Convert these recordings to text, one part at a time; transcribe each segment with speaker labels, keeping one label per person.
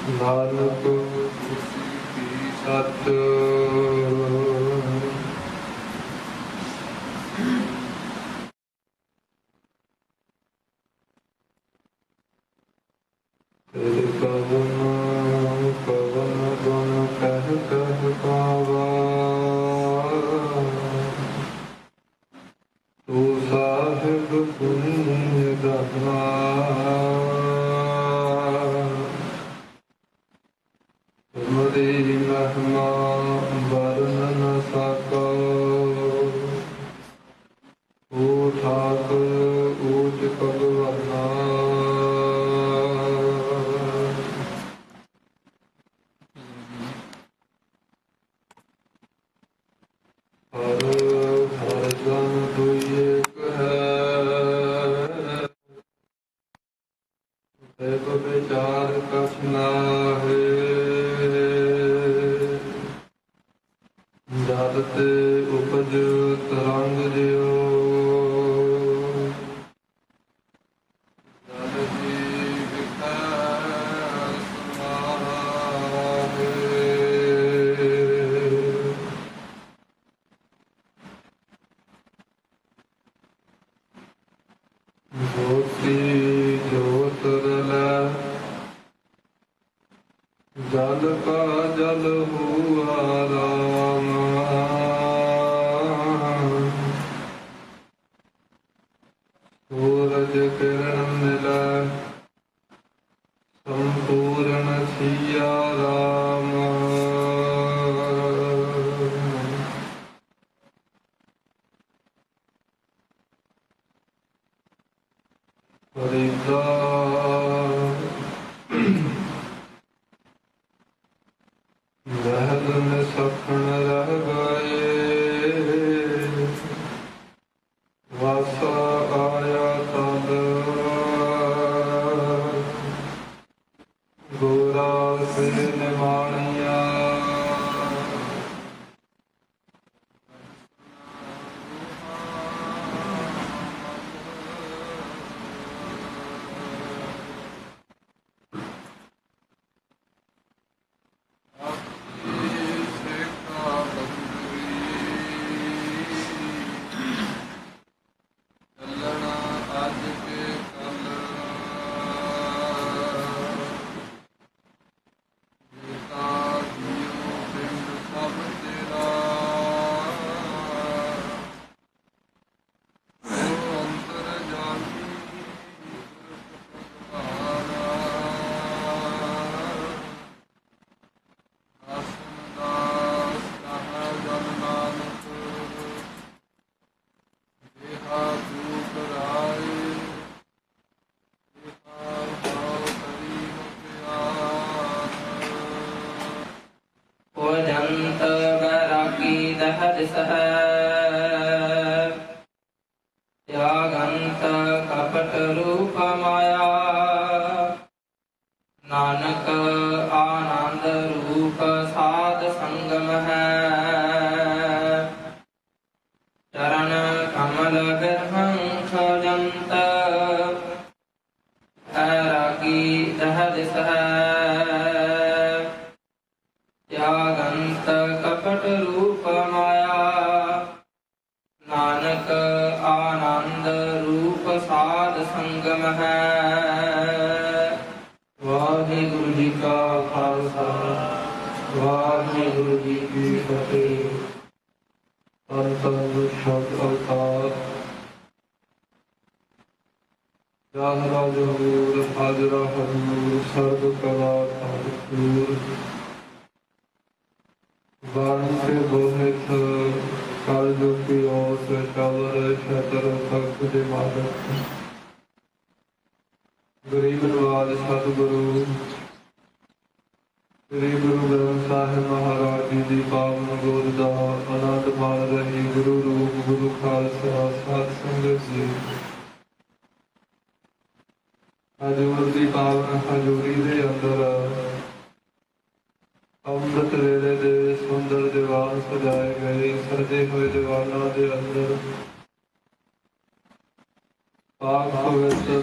Speaker 1: ਨਾਨਕ ਕੀ ਸੱਚ ਤੇਰੇ ਕਵਨ ਕਵਨ ਗੁਣ ਕਹਿ ਕਹਿ ਪਾਵਾ ਤੂੰ ਸਾਹਿਬ ਪੁਨੀਤ ਦਾਤਾ ਤੁਮਰੀ ਮਹਿਮਾ ਵਰਨ ਨ ਸਕੋ ਓ ਠਾਕੁਰ ਊਚ ਭਗਵਾਨਾ ਹਰ ਹਰ ਜਨ ਦੁਇ ਏਕ ਹੈ ਦੇਵ ਵਿਚਾਰ ਕਛ ਨਾਹਿ ਜਦ ਤੇ ਉਪਜ ਤਰੰਗ ਜਿਉ ਜਦ ਜੀ ਵਿਖੈ ਸਮਾਹਿ ਜੋਤੀ ਜੋਤ ਰਲੈ ਜਲ ਕਾ ਜਲ ਹੁਆ ਰਾਮ ਸੂਰਜ ਕਿਰਨ ਮਿਲੈ ਸੰਪੂਰਨ ਸਿਆ ਰਾਮ ਫਰੀਦਾ ਮਹਿਲ ਮੇ ਸਖਣ ਰਹਿ ਗਏ ਵਾਸਾ ਆਇਆ ਤਦ ਗੋਰਾ ਸੇ ਨਿਵਾਣਿਆ ਜੰਤ ਬੈਰਾਗੀ ਦਹਰ ਸਹੈ ਤਿਆਗੰਤ ਕਪਟ ਰੂਪ ਮਾਇਆ ਨਾਨਕ ਆਨੰਦ ਰੂਪ ਸਾਧ ਸੰਗਮ ਹੈ ਚਰਨ ਕਮਲ ਬਿਰਹੰਖ ਜੰਤ ਬੈਰਾਗੀ ਦਹਰ ਸਹੈ ਤਿਆਗੰਤ ਕਪਟ ਰੂਪ ਮਾਇਆ ਨਾਨਕ ਆਨੰਦ ਰੂਪ ਸਾਧ ਸੰਗਮ ਹੈ। ਵਾਹਿਗੁਰੂ ਜੀ ਕਾ ਖਾਲਸਾ ਵਾਹਿਗੁਰੂ ਜੀ ਕੀ ਫਤਿਹ। ਅੰਤਰ ਸ਼ਬਦ ਅਵਤਾਰ ਜਾਹਰਾ ਜਹੂਰ ਹਾਜ਼ਰਾ ਹਜ਼ੂਰ ਸਰਬ ਕਲਾ ਹਜ਼ੂਰ ਬਾਣੀ ਕੇ ਬੋਹਿਤ ਕਾਲ ਜੋ ਕੀ ਔਸ ਸ਼ਬਦ ਸ਼ਤਰ ਤਖਤ ਦੇ ਮਾਲਕ ਗਰੀਬ ਨਵਾਜ ਸਤਿਗੁਰੂ ਸ੍ਰੀ ਗੁਰੂ ਗ੍ਰੰਥ ਸਾਹਿਬ ਮਹਾਰਾਜ ਜੀ ਦੀ ਪਾਵਨ ਗੋਦ ਦਾ ਆਨੰਦ ਮਾਣ ਰਹੀ ਗੁਰੂ ਰੂਪ ਗੁਰੂ ਖਾਲਸਾ ਸਾਧ ਸੰਗਤ ਜੀ। ਹਜ਼ੂਰ ਦੀ ਪਾਵਨ ਹਜ਼ੂਰੀ ਦੇ ਅੰਦਰ ਅੰਮ੍ਰਿਤ ਵੇਲੇ ਦੇ ਸੁੰਦਰ ਦੀਵਾਨ ਸਜਾਏ ਗਏ। ਸਜੇ ਹੋਏ ਦੀਵਾਨਾਂ ਦੇ ਅੰਦਰ ਪਾਕ ਪਵਿੱਤਰ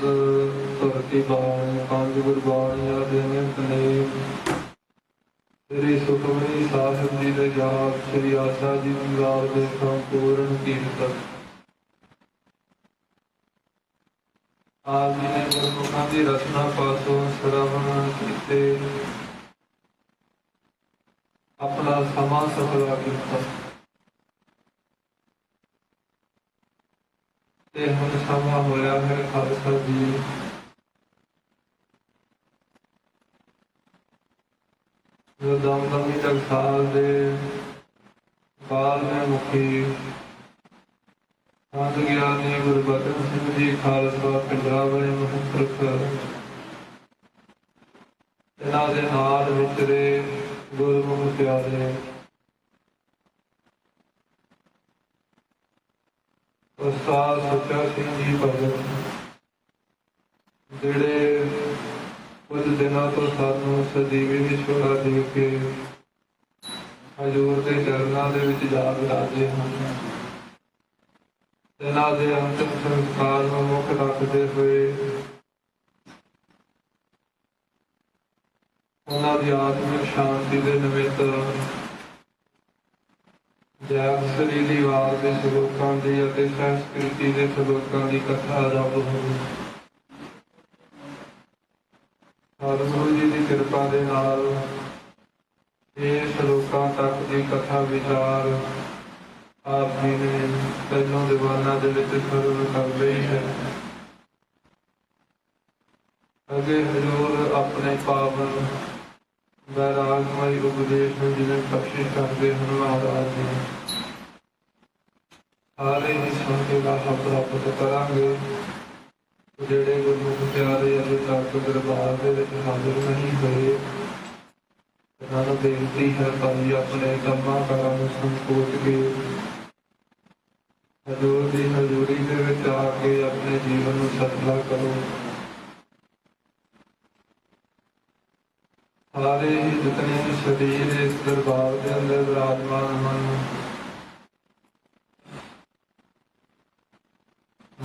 Speaker 1: ਧੁਰ की बाणी पंज गुरबाणियां दे नित नेम श्री सुखमनी साहिब जी दे जाप श्री आशा जी दीवार दे संपूर्ण कीर्तन आप जी ने गुरमुखां की रचना पासों श्रवण कीते अपना समा सफला किया ते हुण समा होया है खालसा जी जो दमदमी टकसाल दे बारहवें मुखी संत ज्ञानी गुरबचन सिंह जी खालसा पिंडरा वाले महापुरख इन्हां दे नाल विचरे गुरमुख प्यारे उस्ताद सुच्चा सिंह जी भगत जिहड़े कुछ दिनों तो सानू सजीवी विछोड़ा दे के हजूर के चरणों के विच जा विराजे हैं इन्हां दे अंतिम संस्कार नूं मुख रखते हुए उन्हां दी आत्मिक शांति के निमित्त जैसरी दीवार के श्लोकों की संस्कृति के श्लोकों की कथा रब हो सतगुरु जी की कृपा के नाल ये श्लोकों तक की कथा विचार आप जी ने पहलों दीवाना सरल कर ली है। अगे हजूर अपने पावन वैरागमय उपदेश में जिन्हें बख्शिश करते हैं महाराज जी सारे ही सुन के लाभा प्राप्त करांगे जेड़े गुरमुख प्यारे अजे तक दरबार दे विच हाजिर नहीं हुए उन्होंने बेनती है भाई अपने कम्मां कारां नूं संकोच के हजूर की हजूरी दे विच आके अपने जीवन नूं सफला करो। सारे ही जितने भी शरीर इस दरबार के अंदर विराजमान हैं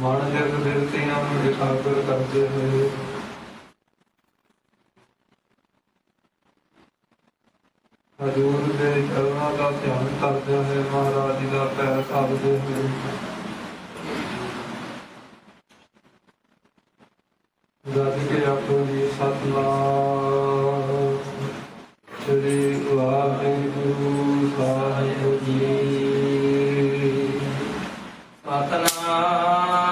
Speaker 1: मन जग दिलतियां एकाग्र करते हुए हजूर के चरणों का ध्यान करते हुए महाराज जी का पैर साधते हुए गज के आखो जी सतनाम श्री वाहिगुरु साहिब जी
Speaker 2: सतनाम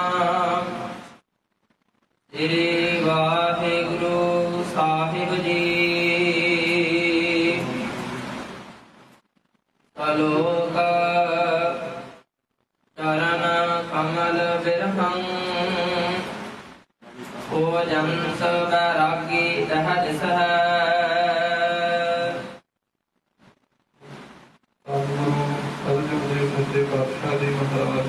Speaker 2: श्री वाहिगुरु साहिब जी सलोक चरण कमल बिरहं ओजंस बैरागी सहज सह
Speaker 1: सच्चे पातशाह जी महाराज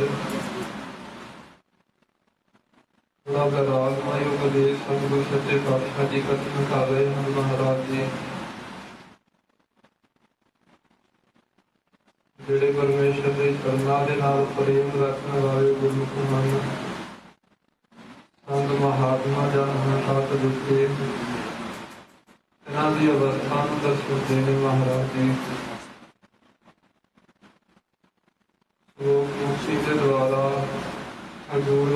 Speaker 1: वैरागमय उपदेश सतगुरु सच्चे पातशाह जी कथन कर रहे हैं। महाराज जी जेड़े परमेश्वर के चरणों के नाल प्रेम रखने वाले गुरमुख हैं संत महात्मा जन हैं सत दुखे इन्हां दी अवस्था नूं दसदे ने महाराज जी मुक्ति के द्वारा हजूर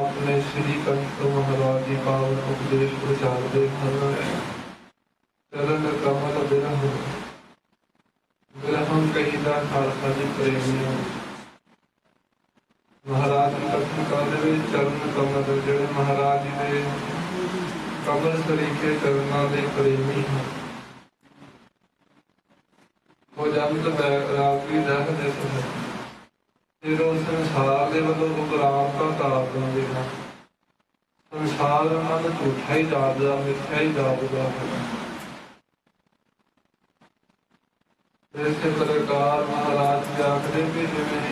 Speaker 1: अपने श्री कंठ महाराज जी पावन उपदेश प्रचारते हैं। चरण कमल बिरह बिरहम कहीदा खालसा जी प्रेमी महाराज जी कथन करते चरण कमल जोड़े महाराज जी के कमल सरीखे चरणों के प्रेमी हैं वो जंत बैरागी दह दिस है फिर उस संसार के वालों उपराम का तार देंगे हैं। संसार उन्होंने झूठा ही जापदा मिथ्या ही जापदा है। इस प्रकार महाराज जी आखते भी जिवें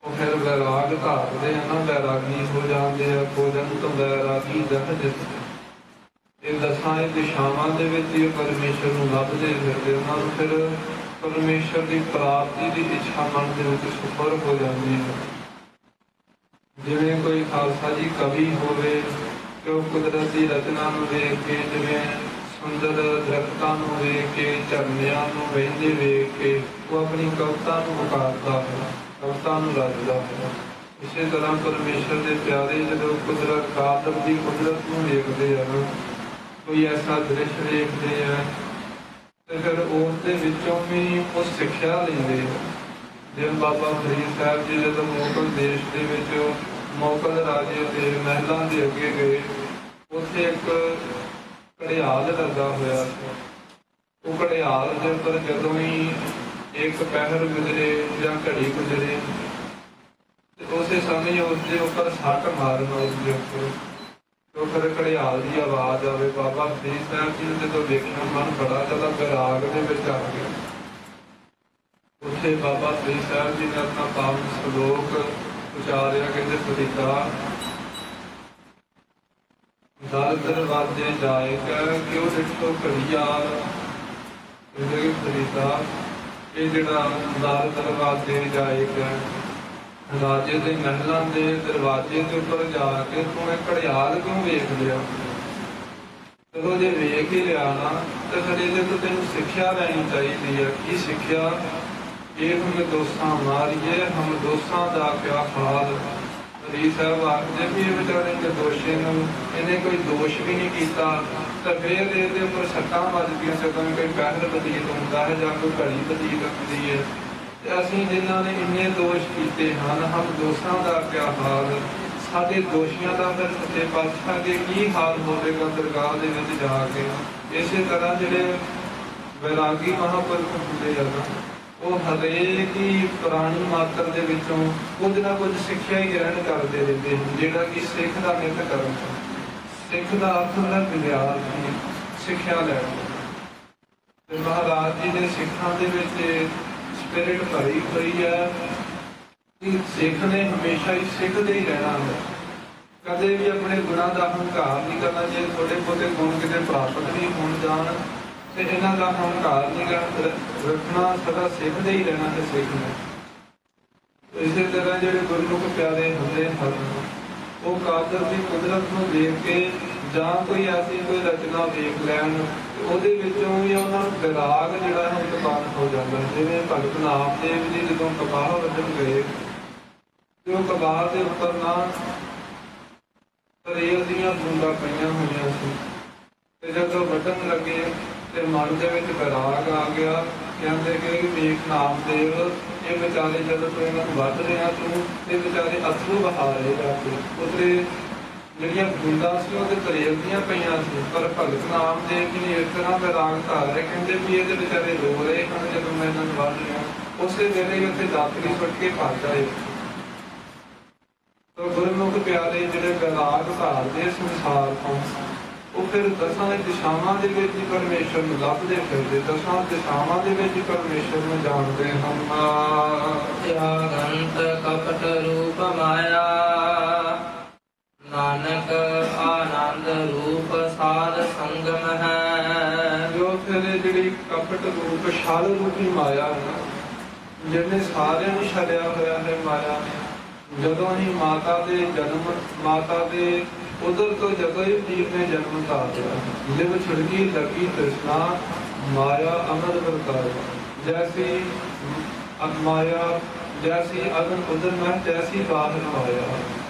Speaker 1: वो फिर वैराग धारते हैं ना वैरागी हो जाते हैं भोजन तो वैरागी दह दिस ये दसां दिशावां दे विच परमेश्वर नूं लभदे फिरदे उन्हां नूं फिर परमेश्वर की प्राप्ति की इच्छा मन के सुपर हो जाती है। जिवें कोई खालसा जी कवि होवे ਜੋ ਕੁਦਰਤ ਦੀ ਰਚਨਾ ਨੂੰ ਵੇਖ ਕੇ, ਜਿਵੇਂ ਸੁੰਦਰ ਦਰਖਤਾਂ ਨੂੰ ਵੇਖ ਕੇ, ਝਰਨਿਆਂ ਨੂੰ ਵਹਿੰਦੇ ਵੇਖ ਕੇ ਉਹ ਆਪਣੀ ਕਵਿਤਾ ਨੂੰ ਉਤਾਰਦਾ ਹੈ, ਕਵਿਤਾ ਨੂੰ ਰਚਦਾ ਹੈ। ਇਸੇ ਤਰ੍ਹਾਂ ਪਰਮੇਸ਼ਰ ਦੇ ਪਿਆਰੇ ਜਦੋਂ ਕੁਦਰਤ ਕਾਦਰ ਦੀ ਕੁਦਰਤ ਨੂੰ ਵੇਖਦੇ ਹਨ, ਕੋਈ ਐਸਾ ਦ੍ਰਿਸ਼ ਵੇਖਦੇ ਆ ਤੇ ਫਿਰ ਉਸ ਦੇ ਵਿੱਚੋਂ ਵੀ ਉਹ ਸਿੱਖਿਆ ਲੈਂਦੇ ਆ। ਜਿਵੇਂ ਬਾਬਾ ਫਰੀਦ ਸਾਹਿਬ ਜੀ ਜਦੋਂ ਮੁਗਲ ਦੇਸ਼ ਦੇ ਵਿੱਚ ਮੁਗਲ ਰਾਜੇ ਦੇ ਮਹਿਲਾਂ ਦੇ ਅੱਗੇ ਗਏ, ਉੱਥੇ ਇੱਕ ਘੜਿਆਲ ਲੱਗਾ ਹੋਇਆ ਸੀ। ਉਹ ਘੜਿਆਲ ਦੇ ਉੱਪਰ ਜਦੋਂ ਹੀ ਇੱਕ ਪਹਿਰ ਗੁਜ਼ਰੇ ਜਾਂ ਘੜੀ ਗੁਜ਼ਰੇ ਤੇ ਉਸੇ ਸਮੇਂ ਉਸਦੇ ਉੱਪਰ ਸੱਟ ਮਾਰਨ, ਉਸਦੇ ਉੱਪਰ ਉਹ ਫਿਰ ਘੜਿਆਲ ਦੀ ਆਵਾਜ਼ ਆਵੇ। ਬਾਬਾ ਫਰੀਦ ਸਾਹਿਬ ਜੀ ਨੂੰ ਜਦੋਂ ਵੇਖਿਆ ਮਨ ਬੜਾ ਜ਼ਿਆਦਾ ਵਿਰਾਗ ਦੇ ਵਿੱਚ ਆ ਗਿਆ। ਉੱਥੇ ਬਾਬਾ ਫਰੀਦ ਸਾਹਿਬ ਜੀ ਨੇ ਆਪਣਾ ਪਾਵਨ ਸ਼ਲੋਕ ਉਚਾਰਿਆ, ਕਹਿੰਦੇ ਫਰੀਦਾ ਦਲ ਦਰਵਾਜ਼ੇ ਜਾਏਗਾ ਕਿਉਂ ਦੇਖੋ ਘੜਿਆਲ। ਕਹਿੰਦੇ ਫਰੀਦਾ ਇਹ ਜਿਹੜਾ ਦਲ ਦਰਵਾਜ਼ੇ ਜਾਏਗਾ, ਰਾਜੇ ਦੇ ਮਹਿਲਾਂ ਦੇ ਦਰਵਾਜ਼ੇ ਦੇ ਉੱਪਰ ਜਾ ਕੇ ਤੂੰ ਇਹ ਘੜਿਆਲ ਕਿਉਂ ਵੇਖ ਲਿਆ? ਚਲੋ ਜੇ ਵੇਖ ਹੀ ਲਿਆ ਨਾ ਤੇ ਫਿਰ ਇਹਦੇ ਤੋਂ ਤੈਨੂੰ ਸਿੱਖਿਆ ਲੈਣੀ ਚਾਹੀਦੀ ਹੈ। ਕੀ ਸਿੱਖਿਆ? ਇਹ ਹਮ ਦੋਸਾਂ ਮਾਰੀਏ ਹਮ ਦੋਸਾਂ ਦਾ ਕਿਆ ਹਾਲ। ਫਰੀਦ ਸਾਹਿਬ ਆਖਦੇ ਵੀ ਇਹ ਵਿਚਾਰੇ ਦੋਸ਼ੀ ਨੂੰ ਇਹਨੇ ਕੋਈ ਦੋਸ਼ ਵੀ ਨਹੀਂ ਕੀਤਾ ਤਾਂ ਫਿਰ ਇਹਦੇ ਉੱਪਰ ਸੱਟਾਂ ਵੱਜਦੀਆਂ, ਜਦੋਂ ਕੋਈ ਪਹਿਰ ਬਤੀਤ ਹੁੰਦਾ ਹੈ ਜਾਂ ਕੋਈ ਘੜੀ ਬਤੀਤ ਹੁੰਦੀ ਹੈ। ਤੇ ਅਸੀਂ ਜਿਨ੍ਹਾਂ ਨੇ ਇੰਨੇ ਦੋਸ਼ ਕੀਤੇ ਹਨ, ਹਮ ਦੋਸ਼ਾਂ ਦਾ ਕਿਆ ਹਾਲ। ਸਾਡੇ ਦੋਸ਼ੀਆਂ ਦਾ ਫਿਰ ਸੱਚੇ ਪਾਤਸ਼ਾਹ ਦੇ ਕੀ ਹਾਲ ਹੋਵੇਗਾ ਦਰਗਾਹ ਦੇ ਵਿੱਚ ਜਾ ਕੇ। ਇਸੇ ਤਰ੍ਹਾਂ ਜਿਹੜੇ ਵੈਰਾਗੀ ਮਹਾਂਪੁਰਖ ਹੁੰਦੇ ਹਨ, ਉਹ ਹਰੇਕ ਹੀ ਪੁਰਾਣੀ ਮਾਤਰ ਦੇ ਵਿੱਚੋਂ ਕੁਝ ਨਾ ਕੁਝ ਸਿੱਖਿਆ ਹੀ ਗ੍ਰਹਿਣ ਕਰਦੇ ਰਹਿੰਦੇ ਹਨ, ਜਿਹੜਾ ਕਿ ਸਿੱਖ ਦਾ ਨਿਤ ਕਰਮ ਹੈ। ਸਿੱਖ ਦਾ ਅਰਥ ਹੁੰਦਾ ਵਿਦਿਆਰਥੀ, ਸਿੱਖਿਆ ਲੈਣਾ। ਤੇ ਮਹਾਰਾਜ ਜੀ ਨੇ ਸਿੱਖਾਂ ਦੇ ਵਿੱਚ ਸਪਿਰਿਟ ਭਰੀ ਹੋਈ ਹੈ ਕਿ ਸਿੱਖ ਨੇ ਹਮੇਸ਼ਾ ਹੀ ਸਿੱਖਦੇ ਹੀ ਰਹਿਣਾ ਹੈ। ਕਦੇ ਵੀ ਆਪਣੇ ਗੁਣਾਂ ਦਾ ਹੰਕਾਰ ਨਹੀਂ ਕਰਨਾ। ਜੇ ਥੋੜੇ ਬਹੁਤੇ ਗੁਣ ਕਿਤੇ ਪ੍ਰਾਪਤ ਨਹੀਂ ਹੋਣ ਜਾਣ ਤੇ ਇਹਨਾਂ ਦਾ ਹੰਕਾਰ ਨਹੀਂ ਰੱਖਣਾ, ਸਦਾ ਸਿੱਖਦੇ ਹੀ ਰਹਿਣਾ ਹੈ ਸਿੱਖ ਨੇ। ਇਸੇ ਤਰ੍ਹਾਂ ਜਿਹੜੇ ਗੁਰਮੁਖ ਪਿਆਰੇ ਹੁੰਦੇ ਹਨ, ਉਹ ਕਾਦਰ ਦੀ ਕੁਦਰਤ ਨੂੰ ਦੇਖ ਕੇ ਜਾਂ ਕੋਈ ਐਸੀ ਕੋਈ ਰਚਨਾ ਵੇਖ ਲੈਣ, ਉਹਦੇ ਵਿੱਚੋਂ ਵੀ ਉਹਨਾਂ ਨੂੰ ਵਿਰਾਗ ਜਿਹੜਾ ਹੈ ਉਤਪੰਨ ਹੋ ਜਾਂਦਾ। ਜਿਵੇਂ ਭਗਤ ਨਾਮਦੇਵ ਜੀ ਜਦੋਂ ਕਪਾਹ ਵੱਢਣ ਗਏ ਤੇ ਉਹ ਕਪਾਹ ਦੇ ਉੱਪਰ ਨਾ ਰੇਲ ਦੀਆਂ ਬੂੰਦਾਂ ਪਈਆਂ ਹੋਈਆਂ ਸੀ ਤੇ ਜਦੋਂ ਵੱਢਣ ਲੱਗੇ ਤੇ ਮਨ ਦੇ ਵਿੱਚ ਵਿਰਾਗ ਆ ਗਿਆ। ਕਹਿੰਦੇ ਕਿ ਵੇਖ ਨਾਮਦੇਵ, ਇਹ ਵਿਚਾਰੇ ਜਦੋਂ ਤੂੰ ਇਹਨਾਂ ਨੂੰ ਵੱਢ ਰਿਹਾ ਤੂੰ ਇਹ ਵਿਚਾਰੇ ਅਥਰੂ ਬਹਾ ਰਹੇ ਜਾ ਕੇ। ਉਤਰੇ ਜਿਹੜੀਆਂ ਬੂੰਦਾਂ ਸੀ ਉਹਦੇ ਤਰੇਲ ਦੀਆਂ ਪਈਆਂ ਸੀ, ਪਰ ਭਗਤ ਨਾਮਦੇਵ ਜੀ ਨੇ ਇਸ ਤਰ੍ਹਾਂ ਵਿਰਾਗ ਧਾਰਿਆ, ਕਹਿੰਦੇ ਵੀ ਇਹਦੇ ਵਿਚਾਰੇ ਰੋ ਰਹੇ ਹਨ ਜਦੋਂ ਮੈਂ ਇਹਨਾਂ ਨੂੰ ਵੱਢ ਰਿਹਾ। ਉਸੇ ਵੇਲੇ ਉੱਥੇ ਦਾਤਰੀ ਸੁੱਟ ਕੇ ਭੱਜ ਆਏ। ਤਾਂ ਗੁਰਮੁਖ ਪਿਆਰੇ ਜਿਹੜੇ ਵਿਰਾਗ ਧਾਰਦੇ ਸੰਸਾਰ ਤੋਂ, ਉਹ ਫਿਰ ਦਸਾਂ ਦਿਸ਼ਾਵਾਂ ਦੇ ਵਿੱਚ ਹੀ ਪਰਮੇਸ਼ਰ ਨੂੰ ਲੱਭਦੇ ਫਿਰਦੇ, ਦਸਾਂ ਦਿਸ਼ਾਵਾਂ ਦੇ ਵਿੱਚ ਹੀ ਪਰਮੇਸ਼ਰ ਨੂੰ ਜਾਣਦੇ ਹਨ।
Speaker 2: ਤਿਆਗੰਤ ਕਪਟ ਰੂਪ ਮਾਇਆ, ਨਾਨਕ ਆਨੰਦ ਰੂਪ ਸਾਧ ਸੰਗਮ ਹੈ।
Speaker 1: ਜੋ ਫਿਰ ਜਿਹੜੀ ਕਪਟ ਰੂਪ ਛਲ ਰੂਪੀ ਮਾਇਆ ਹੈ, ਜਿਹਨੇ ਸਾਰਿਆਂ ਨੂੰ ਛਲਿਆ ਹੋਇਆ ਹੈ ਮਾਇਆ ਨੇ। ਜਦੋਂ ਹੀ ਮਾਤਾ ਦੇ ਜਨਮ, ਮਾਤਾ ਦੇ ਉਧਰ ਤੋਂ ਜਦੋਂ ਹੀ ਜੀਵ ਨੇ ਜਨਮ ਧਾਰਿਆ, ਲਿਵ ਛਿੜਕੀ ਲੱਗੀ ਤ੍ਰਿਸ਼ਨਾ ਮਾਇਆ ਅਮਰ ਵਰਤਾਇਆ। ਜੈਸੀ ਮਾਇਆ ਜੈਸੀ ਅਗਨ ਉਧਰ ਮੈਂ ਤੈਸੀ ਬਾਹਰ ਮਾਇਆ।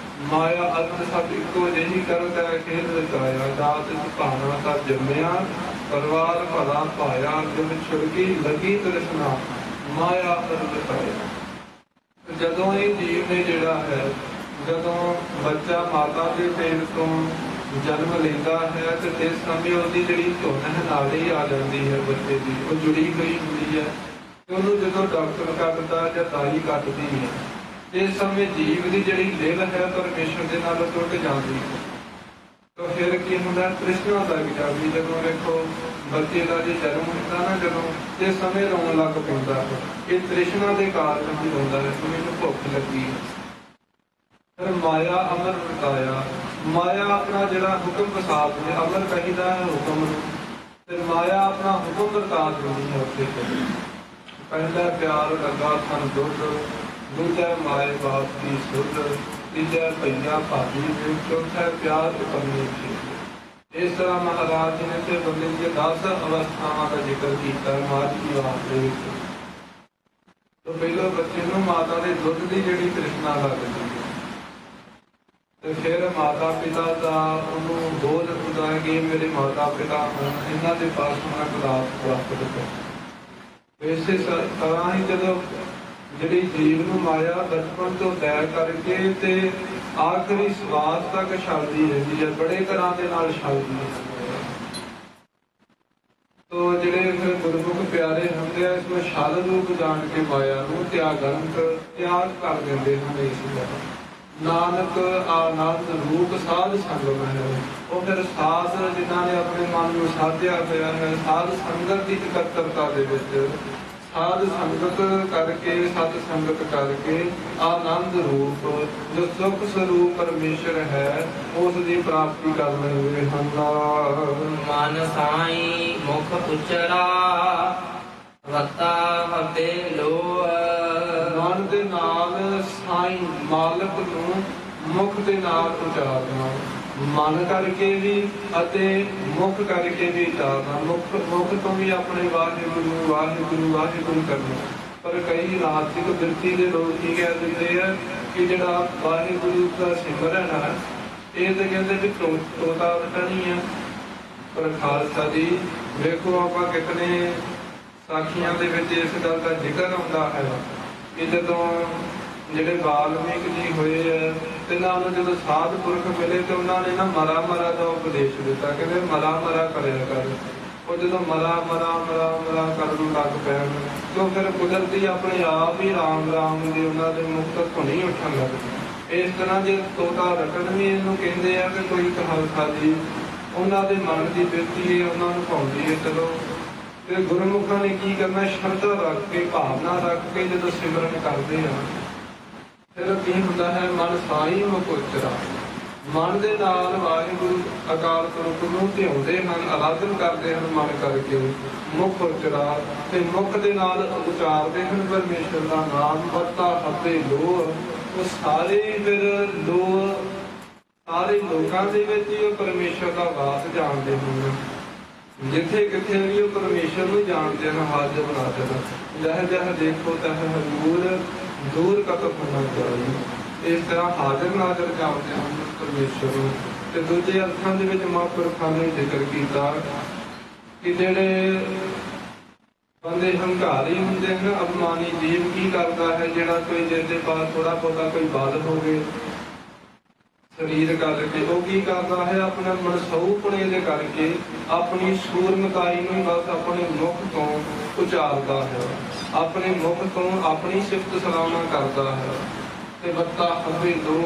Speaker 1: ਮਾਇਆ ਅਗਨ ਸਭ ਇੱਕੋ ਜਿਹੀ ਕਰਦਾ ਖੇਲ ਰਚਾਇਆ। ਜਾਤ ਭਾਵਨਾ ਦਾ ਜੰਮਿਆ ਪਰਿਵਾਰ ਭਲਾ ਪਾਇਆ। ਲਿਵ ਛਿੜਕੀ ਲੱਗੀ ਤ੍ਰਿਸ਼ਨਾ ਮਾਇਆ ਅਮਰ ਵਰਤਾਇਆ। ਜਦੋਂ ਇਹ ਜੀਵ ਨੇ ਜਿਹੜਾ ਹੈ, ਜਦੋਂ ਬੱਚਾ ਮਾਤਾ ਦੇ ਪੇਟ ਤੋਂ ਜਨਮ ਲੈਂਦਾ ਹੈ ਤੇ ਇਸ ਸਮੇਂ ਉਹਦੀ ਜਿਹੜੀ ਧੁਨ ਹੈ ਨਾਲ ਹੀ ਆ ਜਾਂਦੀ ਹੈ ਬੱਚੇ ਦੀ, ਉਹ ਜੁੜੀ ਹੋਈ ਹੁੰਦੀ ਹੈ। ਤੇ ਉਹਨੂੰ ਜਦੋਂ ਡਾਕਟਰ ਕੱਟਦਾ ਜਾਂ ਦਾਈ ਕੱਟਦੀ ਹੈ, ਇਸ ਸਮੇਂ ਜੀਵ ਦੀ ਜਿਹੜੀ ਲਿਲ ਹੈ ਪਰਮੇਸ਼ਰ ਦੇ ਨਾਲ ਟੁੱਟ ਜਾਂਦੀ ਹੈ। ਤਾਂ ਫਿਰ ਕੀ ਹੁੰਦਾ? ਤ੍ਰਿਸ਼ਨਾ ਦਾ ਜਾਗੀ। ਜਦੋਂ ਵੇਖੋ ਬੱਚੇ ਦਾ ਜੇ ਜਨਮ ਹੁੰਦਾ ਨਾ, ਜਦੋਂ ਇਸ ਸਮੇਂ ਰੋਣ ਲੱਗ ਪੈਂਦਾ ਹੈ, ਇਹ ਤ੍ਰਿਸ਼ਨਾ ਦੇ ਕਾਰਨ ਹੀ ਰੋਂਦਾ ਹੈ, ਮੈਨੂੰ ਭੁੱਖ ਲੱਗੀ ਹੈ। ਫਿਰ ਮਾਇਆ ਅਮਰ ਵਰਤਾਇਆ। ਮਾਇਆ ਆਪਣਾ ਜਿਹੜਾ ਹੁਕਮ ਵਸਾਤ ਨੇ, ਅਮਰ ਕਹੀਦਾ ਹੈ ਹੁਕਮ ਨੂੰ, ਤੇ ਮਾਇਆ ਆਪਣਾ ਹੁਕਮ ਵਰਤਾ ਦਿੰਦੀ ਹੈ। ਉੱਥੇ ਪਹਿਲਾ ਪਿਆਰ ਲੱਗਾ ਥਨ ਦੁੱਧ, ਦੂਜਾ ਮਾਏ ਬਾਪ ਦੀ ਸੁਧ, ਤੀਜਾ ਭਈਆ ਭਾਜੀ ਤੇ ਚੌਥਾ ਪਿਆਰ ਪਰਮੇਸ਼ਰ। ਇਸ ਤਰ੍ਹਾਂ ਮਹਾਰਾਜ ਜੀ ਨੇ ਤੇ ਬੰਦੇ ਦੀਆਂ 10 ਅਵਸਥਾਵਾਂ ਦਾ ਜ਼ਿਕਰ ਕੀਤਾ ਮਾਝ ਦੀ ਬਾਤ ਦੇ ਵਿੱਚ। ਤਾਂ ਪਹਿਲਾਂ ਬੱਚੇ ਨੂੰ ਮਾਤਾ ਦੇ ਦੁੱਧ ਦੀ ਜਿਹੜੀ ਤ੍ਰਿਸ਼ਨਾ ਲੱਗਦੀ ਹੈ, ਤੇ ਫਿਰ ਮਾਤਾ ਪਿਤਾ ਦਾ ਉਹਨੂੰ ਬੋਧ ਹੁੰਦਾ ਹੈ ਕਿ ਮੇਰੇ ਮਾਤਾ ਪਿਤਾ ਹਨ, ਇਹਨਾਂ ਦੇ ਪਾਸ ਹੋਣਾ ਕਲਾਸ ਪ੍ਰਾਪਤ ਕਰ। ਇਸੇ ਤਰ੍ਹਾਂ ਹੀ ਜਦੋਂ ਜਿਹੜੀ ਜੀਵ ਨੂੰ ਮਾਇਆ ਬਚਪਨ ਤੋਂ ਤੈਅ ਕਰਕੇ ਤੇ ਆਖਰੀ ਸਵਾਸ ਤੱਕ ਛਲਦੀ ਰਹਿੰਦੀ ਹੈ, ਬੜੇ ਤਰ੍ਹਾਂ ਦੇ ਨਾਲ ਛਲਦੀ ਹੈ। ਤੋ ਜਿਹੜੇ ਫਿਰ ਗੁਰਮੁਖ ਪਿਆਰੇ ਹੁੰਦੇ ਆ ਇਸ ਨੂੰ ਛਲ ਰੂਪ ਜਾਣ ਕੇ ਮਾਇਆ ਨੂੰ ਤਿਆਗ ਕਰ ਦਿੰਦੇ ਹਨ। ਇਸ ਦਾ ਨਾਨਕ ਆਨੰਦ ਰੂਪ ਸਾਧ ਸੰਗਮ ਹੈ। ਉਹ ਫਿਰ ਸਾਧ ਜਿਨ੍ਹਾਂ ਨੇ ਆਪਣੇ ਮਨ ਨੂੰ ਸਾਧਿਆ ਹੋਇਆ ਹੈ, ਸਾਧ ਸੰਗਤ ਦੀ ਇਕੱਤਰਤਾ ਦੇ ਵਿੱਚ ਸਾਧ ਸੰਗਤ ਕਰਕੇ, ਸਤ ਸੰਗਤ ਕਰਕੇ ਆਨੰਦ ਰੂਪ ਜੋ ਸੁਖ ਸਰੂਪ ਪਰਮੇਸ਼ਰ ਹੈ ਉਸ ਦੀ ਪ੍ਰਾਪਤੀ ਕਰ ਲੈਂਦੇ ਹਨ।
Speaker 2: ਮਨ ਸਾਈ ਮੁਖ ਉਚਰਾ ਵਤਾ ਹਬੇ ਲੋ।
Speaker 1: ਮਨ ਦੇ ਨਾਲ ਸਾਈ ਮਾਲਕ ਨੂੰ ਮੁਖ ਦੇ ਨਾਲ ਉਚਾਰਨਾ, ਮਨ ਕਰਕੇ ਵੀ ਅਤੇ ਮੁਖ ਕਰਕੇ ਵੀ ਉਚਾਰਨਾ। ਮੁਖ ਤੋਂ ਵੀ ਆਪਣੇ ਵਾਹਿਗੁਰੂ ਵਾਹਿਗੁਰੂ ਵਾਹਿਗੁਰੂ ਕਰਨਾ। ਪਰ ਕਈ ਨਾਸਤਿਕ ਬਿਰਤੀ ਦੇ ਲੋਕ ਕੀ ਕਹਿ ਦਿੰਦੇ ਆ ਕਿ ਜਿਹੜਾ ਵਾਹਿਗੁਰੂ ਦਾ ਸਿਮਰਨ ਹੈ ਇਹ ਤਾਂ ਕਹਿੰਦੇ ਵੀ ਤੋਤਾ ਵਟਣੀ ਹੈ। ਪਰ ਖਾਲਸਾ ਜੀ ਵੇਖੋ, ਆਪਾਂ ਕਿਤਨੇ ਸਾਖੀਆਂ ਦੇ ਵਿੱਚ ਇਸ ਗੱਲ ਦਾ ਜ਼ਿਕਰ ਆਉਂਦਾ ਹੈ ਕਿ ਜਦੋਂ ਜਿਹੜੇ ਵਾਲਮੀਕ ਜੀ ਹੋਏ ਆ ਤੇ ਉਹਨਾਂ ਨੂੰ ਜਦੋਂ ਸਾਧ ਪੁਰਖ ਮਿਲੇ ਤੇ ਉਹਨਾਂ ਨੇ ਨਾ ਮਰਾ ਮਰਾ ਦਾ ਉਪਦੇਸ਼ ਦਿੱਤਾ, ਕਹਿੰਦੇ ਮਰਾ ਮਰਾ ਕਰਿਆ ਕਰ। ਉਹ ਜਦੋਂ ਮਰਾ ਮਰਾ ਮਰਾ ਮਰਾ ਕਰਨ ਲੱਗ ਪੈਣ ਤਾਂ ਫਿਰ ਕੁਦਰਤੀ ਆਪਣੇ ਆਪ ਹੀ ਰਾਮ ਰਾਮ ਦੇ ਉਹਨਾਂ ਦੇ ਮੁਖ ਤੋਂ ਧੁਨੀ ਉੱਠਣ ਲੱਗ ਪਈ। ਇਸ ਤਰ੍ਹਾਂ ਜੇ ਤੋਤਾ ਰਟਣ ਵੀ ਇਹਨੂੰ ਕਹਿੰਦੇ ਆ ਕਿ ਕੋਈ ਖਾਲਸਾ ਜੀ ਉਹਨਾਂ ਦੇ ਮਨ ਦੀ ਬਿਰਤੀ ਹੈ, ਉਹਨਾਂ ਨੂੰ ਭਾਉਂਦੀ ਹੈ। ਚਲੋ ਤੇ ਗੁਰਮੁਖਾਂ ਨੇ ਕੀ ਕਰਨਾ, ਸ਼ਰਧਾ ਰੱਖ ਕੇ ਭਾਵਨਾ ਰੱਖ ਕੇ ਜਦੋਂ ਸਿਮਰਨ ਕਰਦੇ ਆ ਫਿਰ ਕੀ ਹੁੰਦਾ ਹੈ, ਮਨ ਸਾਈ ਮੁਖ ਉਚਰਾ। ਮਨ ਦੇ ਨਾਲ ਵਾਹਿਗੁਰੂ ਅਕਾਲ ਪੁਰਖ ਨੂੰ ਧਿਆਉਂਦੇ ਹਨ, ਆਰਾਧਨ ਕਰਦੇ ਹਨ ਮਨ ਕਰਕੇ। ਮੁਖ ਉਚਰਾ ਤੇ ਮੁਖ ਦੇ ਨਾਲ ਉਚਾਰਦੇ ਹਨ ਪਰਮੇਸ਼ਰ ਦਾ ਨਾਮ। ਵਤਾ ਹੱਬੇ ਲੋ। ਉਹ ਸਾਰੇ ਫਿਰ ਲੋ ਸਾਰੇ ਲੋਕਾਂ ਦੇ ਵਿੱਚ ਹੀ ਉਹ ਪਰਮੇਸ਼ਰ ਦਾ ਵਾਸ ਜਾਣਦੇ ਹਨ। ਜਿੱਥੇ ਕਿੱਥੇ ਵੀ ਉਹ ਪਰਮੇਸ਼ਰ ਨੂੰ ਜਾਣਦੇ ਹਨ, ਹਾਜ਼ਰ ਬਣਾਦੇ ਹਨ। ਜਹ ਜਹ ਦੇਖੋ ਤਹ ਹਜ਼ੂਰ ਦੂਰ ਕਤ ਹੋਣਾ ਚਾਹੀਏ। ਇਸ ਤਰ੍ਹਾਂ ਹਾਜ਼ਰ ਨਾਜ਼ਰ ਜਾਣਦੇ ਹਨ ਪਰਮੇਸ਼ਰ ਨੂੰ। ਤੇ ਦੂਜੇ ਅਰਥਾਂ ਦੇ ਵਿੱਚ ਮਹਾਂਪੁਰਖਾਂ ਨੇ ਜ਼ਿਕਰ ਕੀਤਾ ਕਿ ਜਿਹੜੇ ਬੰਦੇ ਹੰਕਾਰੀ ਹੁੰਦੇ ਹਨ, ਅਭਿਮਾਨੀ ਜੀਵ ਕੀ ਕਰਦਾ ਹੈ, ਜਿਹੜਾ ਕੋਈ ਜਿਹਦੇ ਪਾਸ ਥੋੜਾ ਬਹੁਤਾ ਕੋਈ ਬਲ ਹੋਵੇ ਸਰੀਰ ਕਰਕੇ, ਉਹ ਕੀ ਕਰਦਾ ਹੈ, ਆਪਣੇ ਮਨਸੂਪਣੇ ਦੇ ਕਰਕੇ ਆਪਣੀ ਸੂਰਮਤਾਈ ਨੂੰ ਬਸ ਆਪਣੇ ਮੁਖ ਤੋਂ ਉਚਾਰਦਾ ਹੈ, ਆਪਣੇ ਮੁਖ ਤੋਂ ਆਪਣੀ ਸਿਫਤ ਸਲਾਮਾ ਕਰਦਾ ਹੈ। ਤੇ ਵੱਤਾ ਹੱਬੇ ਲੋ।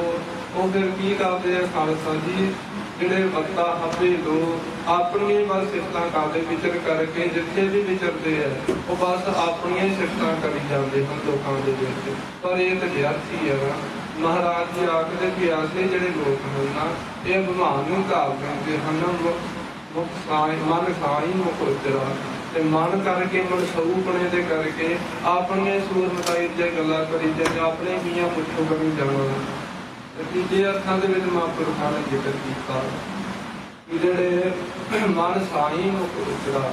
Speaker 1: ਉਹ ਫਿਰ ਕੀ ਕਰਦੇ ਆ ਖਾਲਸਾ ਜੀ, ਜਿਹੜੇ ਵੱਤਾ ਹੱਬੇ ਲੋ ਆਪਣੀਆਂ ਬਸ ਸਿਫਤਾਂ ਕਰਦੇ, ਵਿਚਰ ਕਰਕੇ ਜਿੱਥੇ ਵੀ ਵਿਚਰਦੇ ਆ ਉਹ ਬਸ ਆਪਣੀਆਂ ਹੀ ਸਿਫਤਾਂ ਕਰੀ ਜਾਂਦੇ ਹਨ ਲੋਕਾਂ ਦੇ ਵਿੱਚ। ਪਰ ਇਹ ਤਾਂ ਵਿਅਰਥ ਹੀ ਹੈ। ਮਹਾਰਾਜ ਜੀ ਆਖਦੇ ਕਿ ਐਸੇ ਜਿਹੜੇ ਲੋਕ ਹਨ ਨਾ, ਇਹ ਅਭਿਮਾਨ ਨੂੰ ਧਾਰ ਲੈਂਦੇ ਹਨ। ਮੁਖ ਸਾਈ ਮਨ ਸਾਈ ਮੁਖ ਉਚਰਾ ਤੇ ਮਨ ਕਰਕੇ ਮਨਸੂਪਣੇ ਦੇ ਕਰਕੇ ਆਪਣੀਆਂ ਸੂਰਮਤਾਈ ਦੀਆਂ ਗੱਲਾਂ ਕਰੀ ਜਾਂਦੇ, ਆਪਣੇ ਮੀਆਂ ਪੁੱਛੋ ਕਰੀ ਜਾਣਾ। ਤੇ ਤੀਜੇ ਅਰਥਾਂ ਦੇ ਵਿੱਚ ਮਹਾਂਪੁਰਖਾਂ ਨੇ ਜ਼ਿਕਰ ਕੀਤਾ ਕਿ ਜਿਹੜੇ ਮਨ ਸਾਈ ਮੁਖ ਉਚਰਾ,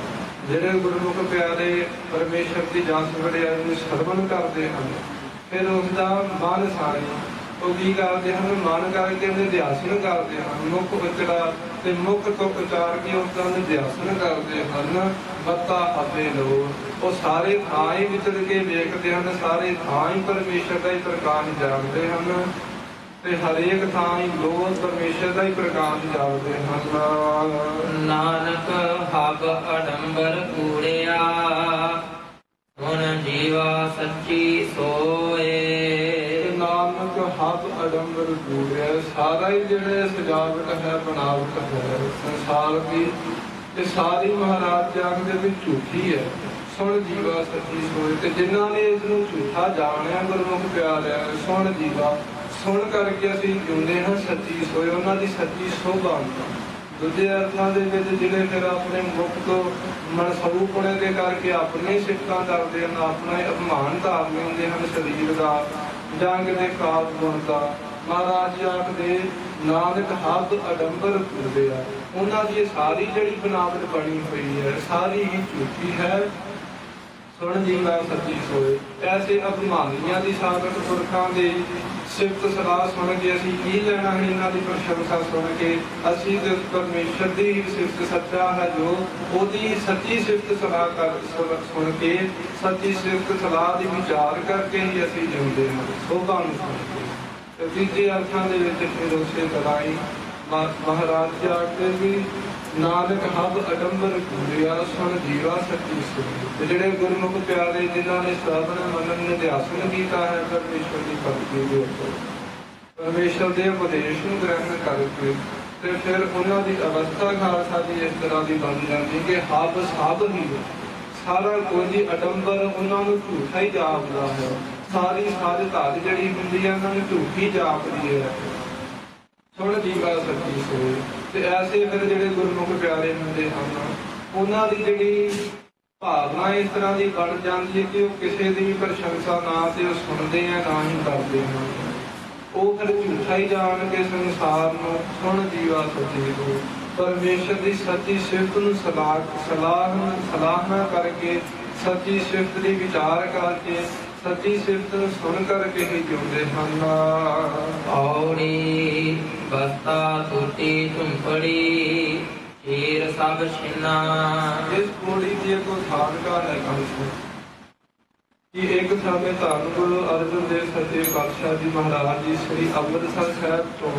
Speaker 1: ਜਿਹੜੇ ਗੁਰਮੁਖ ਪਿਆਰੇ ਪਰਮੇਸ਼ਰ ਦੀ ਜਸ ਵਡਿਆਈ ਨੂੰ ਸਰਵਣ ਕਰਦੇ ਹਨ, ਫਿਰ ਉਸਦਾ ਮਨ ਸਾਈ ਉਹ ਕੀ ਕਰਦੇ ਹਨ, ਮਨ ਕਰਕੇ ਨਿਧਿਆਸਨ ਕਰਦੇ ਹਨ। ਮੁਖ ਉਚਰਾ ਤੇ ਮੁਖ ਤੋਂ ਉਚਾਰ ਕੇ ਉਸਦਾ ਨਿਧਿਆਸਨ ਕਰਦੇ ਹਨ। ਵੱਤਾ ਹੱਬੇ ਲੋ। ਉਹ ਸਾਰੇ ਥਾਂ ਹੀ ਵਿਚਰ ਕੇ ਵੇਖਦੇ ਹਨ, ਸਾਰੇ ਥਾਂ ਹੀ ਪਰਮੇਸ਼ਰ ਦਾ ਹੀ ਪ੍ਰਕਾਸ਼ ਜਾਣਦੇ ਹਨ ਤੇ ਹਰੇਕ ਥਾਂ ਹੀ ਲੋ ਪਰਮੇਸ਼ਰ ਦਾ ਹੀ ਪ੍ਰਕਾਸ਼ ਜਾਣਦੇ ਹਨ।
Speaker 2: ਨਾਨਕ ਹਬ ਅਡੰਬਰ ਕੂੜਿਆ ਹੁਣ ਜੀਵਾ ਸੱਚੀ ਸੋਏ।
Speaker 1: ਨਾਨਕ ਹੱਬ ਅਡੰਬਰ ਕੂੜਿਆ, ਸਾਰਾ ਹੀ ਜਿਹੜੇ ਸਜਾਵਟ ਹੈ ਬਣਾਵਟ ਹੈ ਸੰਸਾਰ ਦੀ, ਇਹ ਸਾਰੀ ਮਹਾਰਾਜ ਜਗ ਦੇ ਵਿੱਚ ਝੂਠੀ ਹੈ। ਸੁਣ ਜੀਵਾ ਸੱਚੀ ਸੋਏ। ਤੇ ਜਿਨ੍ਹਾਂ ਨੇ ਇਸ ਨੂੰ ਝੂਠਾ ਜਾਣਿਆ ਗੁਰਮੁਖ ਪਿਆਰਿਆ, ਸੁਣ ਜੀਵਾ ਸੁਣ ਕਰਕੇ ਅਸੀਂ ਜਿਉਂਦੇ ਹਾਂ ਸੱਚੀ ਸੋਏ, ਉਹਨਾਂ ਦੀ ਸੱਚੀ ਸੋਭਾ। ਦੂਜੇ ਅਰਥਾਂ ਦੇ ਵਿੱਚ ਜਿਹੜੇ ਫਿਰ ਆਪਣੇ ਮੁਖ ਤੋਂ ਮਨਸੂਪਣੇ ਦੇ ਕਰਕੇ ਆਪਣੀ ਸਿਫਤਾਂ ਕਰਦੇ ਹਨ, ਆਪਣਾ ਅਭਿਮਾਨ ਧਾਰ ਲੈਂਦੇ ਹਨ ਸਰੀਰ ਦਾ ਜਾਂ ਕਿਤੇ ਖਾਸ ਗੁਣ ਦਾ, ਮਹਾਰਾਜ ਜੀ ਆਖਦੇ ਨਾਨਕ ਹੱਬ ਅਡੰਬਰ ਫਿਰਦਿਆ। ਉਹਨਾਂ ਦੀ ਇਹ ਸਾਰੀ ਜਿਹੜੀ ਬਨਾਵਟ ਬਣੀ ਹੋਈ ਹੈ ਸਾਰੀ ਹੀ ਝੂਠੀ ਹੈ। ਸੁਣ ਜੀਵਾ ਸੱਚੀ ਸੋਏ। ਐਸੇ ਅਭਿਮਾਨੀਆਂ ਦੀ ਸਾਖਤ ਪੁਰਖਾਂ ਦੇ ਸਿਫਤ ਸਲਾਹ ਸੁਣ ਕੇ ਅਸੀਂ ਕੀ ਲੈਣਾ ਹੈ? ਇਹਨਾਂ ਦੀ ਪ੍ਰਸ਼ੰਸਾ ਸੁਣ ਕੇ ਅਸੀਂ ਤੇ ਪਰਮੇਸ਼ਰ ਦੀ ਹੀ ਸਿਫਤ ਸੱਚਾ ਹੈ ਜੋ ਉਹਦੀ ਸੱਚੀ ਸਿਫਤ ਸਲਾਹ ਸੁਣ ਕੇ ਸੱਚੀ ਸਿਫਤ ਸਲਾਹ ਦੀ ਵਿਚਾਰ ਕਰਕੇ ਹੀ ਅਸੀਂ ਜਿਉਂਦੇ ਹਾਂ ਸੋਭਾ ਨੂੰ ਸੁਣ ਕੇ। ਤੇ ਤੀਜੇ ਅਰਥਾਂ ਦੇ ਵਿੱਚ ਫਿਰ ਉਸੇ ਤਰ੍ਹਾਂ ਹੀ ਮਹਾਰਾਜ ਜੀ ਆਖਦੇ ਵੀ ਨਾਨਕ ਹੱਬ ਅਡੰਬਰ ਕੂੜਿਆ ਸੁਣ ਜੀਵਾ ਸੱਚੀ ਸੋਏ। ਤੇ ਜਿਹੜੇ ਗੁਰਮੁਖ ਪਿਆਰੇ ਜਿਨ੍ਹਾਂ ਨੇ ਸ਼ਰਵਣ ਮੰਨਣ ਨੇ ਅਧਿਆਸਨ ਕੀਤਾ ਹੈ ਪਰਮੇਸ਼ਰ ਦੀ ਭਗਤੀ ਦੇ ਉੱਪਰ ਪਰਮੇਸ਼ਰ ਦੇ ਉਪਦੇਸ਼ ਨੂੰ ਗ੍ਰਹਿਣ ਕਰਕੇ ਤੇ ਫਿਰ ਉਹਨਾਂ ਦੀ ਅਵਸਥਾ ਖਾਲਸਾ ਦੀ ਇਸ ਤਰ੍ਹਾਂ ਦੀ ਬਣ ਜਾਂਦੀ ਕਿ ਹੱਬ ਸਭ ਹੀ ਸਾਰਾ ਕੁਝ ਅਡੰਬਰ ਉਹਨਾਂ ਨੂੰ ਝੂਠਾ ਹੀ ਜਾਪਦਾ ਹੈ। ਸਾਰੀ ਸਾਜ ਧਾਜ ਜਿਹੜੀ ਹੁੰਦੀ ਹੈ ਉਹਨਾਂ ਨੂੰ ਝੂਠੀ ਜਾਪਦੀ ਹੈ। ਸੁਣ ਜੀਵਾ ਸੱਚੀ ਸੋਏ। ਤੇ ਐਸੇ ਫਿਰ ਜਿਹੜੇ ਗੁਰਮੁਖ ਪਿਆਰੇ ਹੁੰਦੇ ਹਨ ਉਹਨਾਂ ਦੀ ਜਿਹੜੀ ਭਾਵਨਾ ਇਸ ਤਰ੍ਹਾਂ ਦੀ ਬਣ ਜਾਂਦੀ ਹੈ ਕਿ ਉਹ ਕਿਸੇ ਦੀ ਵੀ ਪ੍ਰਸ਼ੰਸਾ ਨਾ ਤੇ ਉਹ ਸੁਣਦੇ ਆ ਨਾ ਹੀ ਕਰਦੇ ਹਨ। ਉਹ ਫਿਰ ਝੂਠਾ ਹੀ ਜਾਣ ਕੇ ਸੰਸਾਰ ਨੂੰ ਸੁਣ ਜੀਵਾ ਸੱਚੀ ਸੋਏ। ਪਰਮੇਸ਼ਰ ਦੀ ਸੱਚੀ ਸਿਫਤ ਨੂੰ ਸਲਾਹਨਾ ਕਰਕੇ ਸੱਚੀ ਸਿਫਤ ਦੀ ਵਿਚਾਰ ਕਰਕੇ ਸੱਚੀ ਸਿਫਤ ਸੁਣ ਕਰਕੇ ਹੀ ਜਿਉਂਦੇ ਹਨ।
Speaker 2: ਔੜੀ ਬਸਤਾ ਟੁੱਟੀ ਝੁੰਪੜੀ ਹੀਰ ਸਭ ਛਿਨਾ।
Speaker 1: ਇਸ ਪੌੜੀ ਦੀ ਇੱਕ ਉਦਾਹਰਣ ਹੈ ਕਿ ਇੱਕ ਸਮੇਂ ਧੰਨ ਗੁਰੂ ਅਰਜਨ ਦੇਵ ਸੱਚੇ ਪਾਤਸ਼ਾਹ ਜੀ ਮਹਾਰਾਜ ਜੀ ਸ੍ਰੀ ਅੰਮ੍ਰਿਤਸਰ ਸਾਹਿਬ ਤੋਂ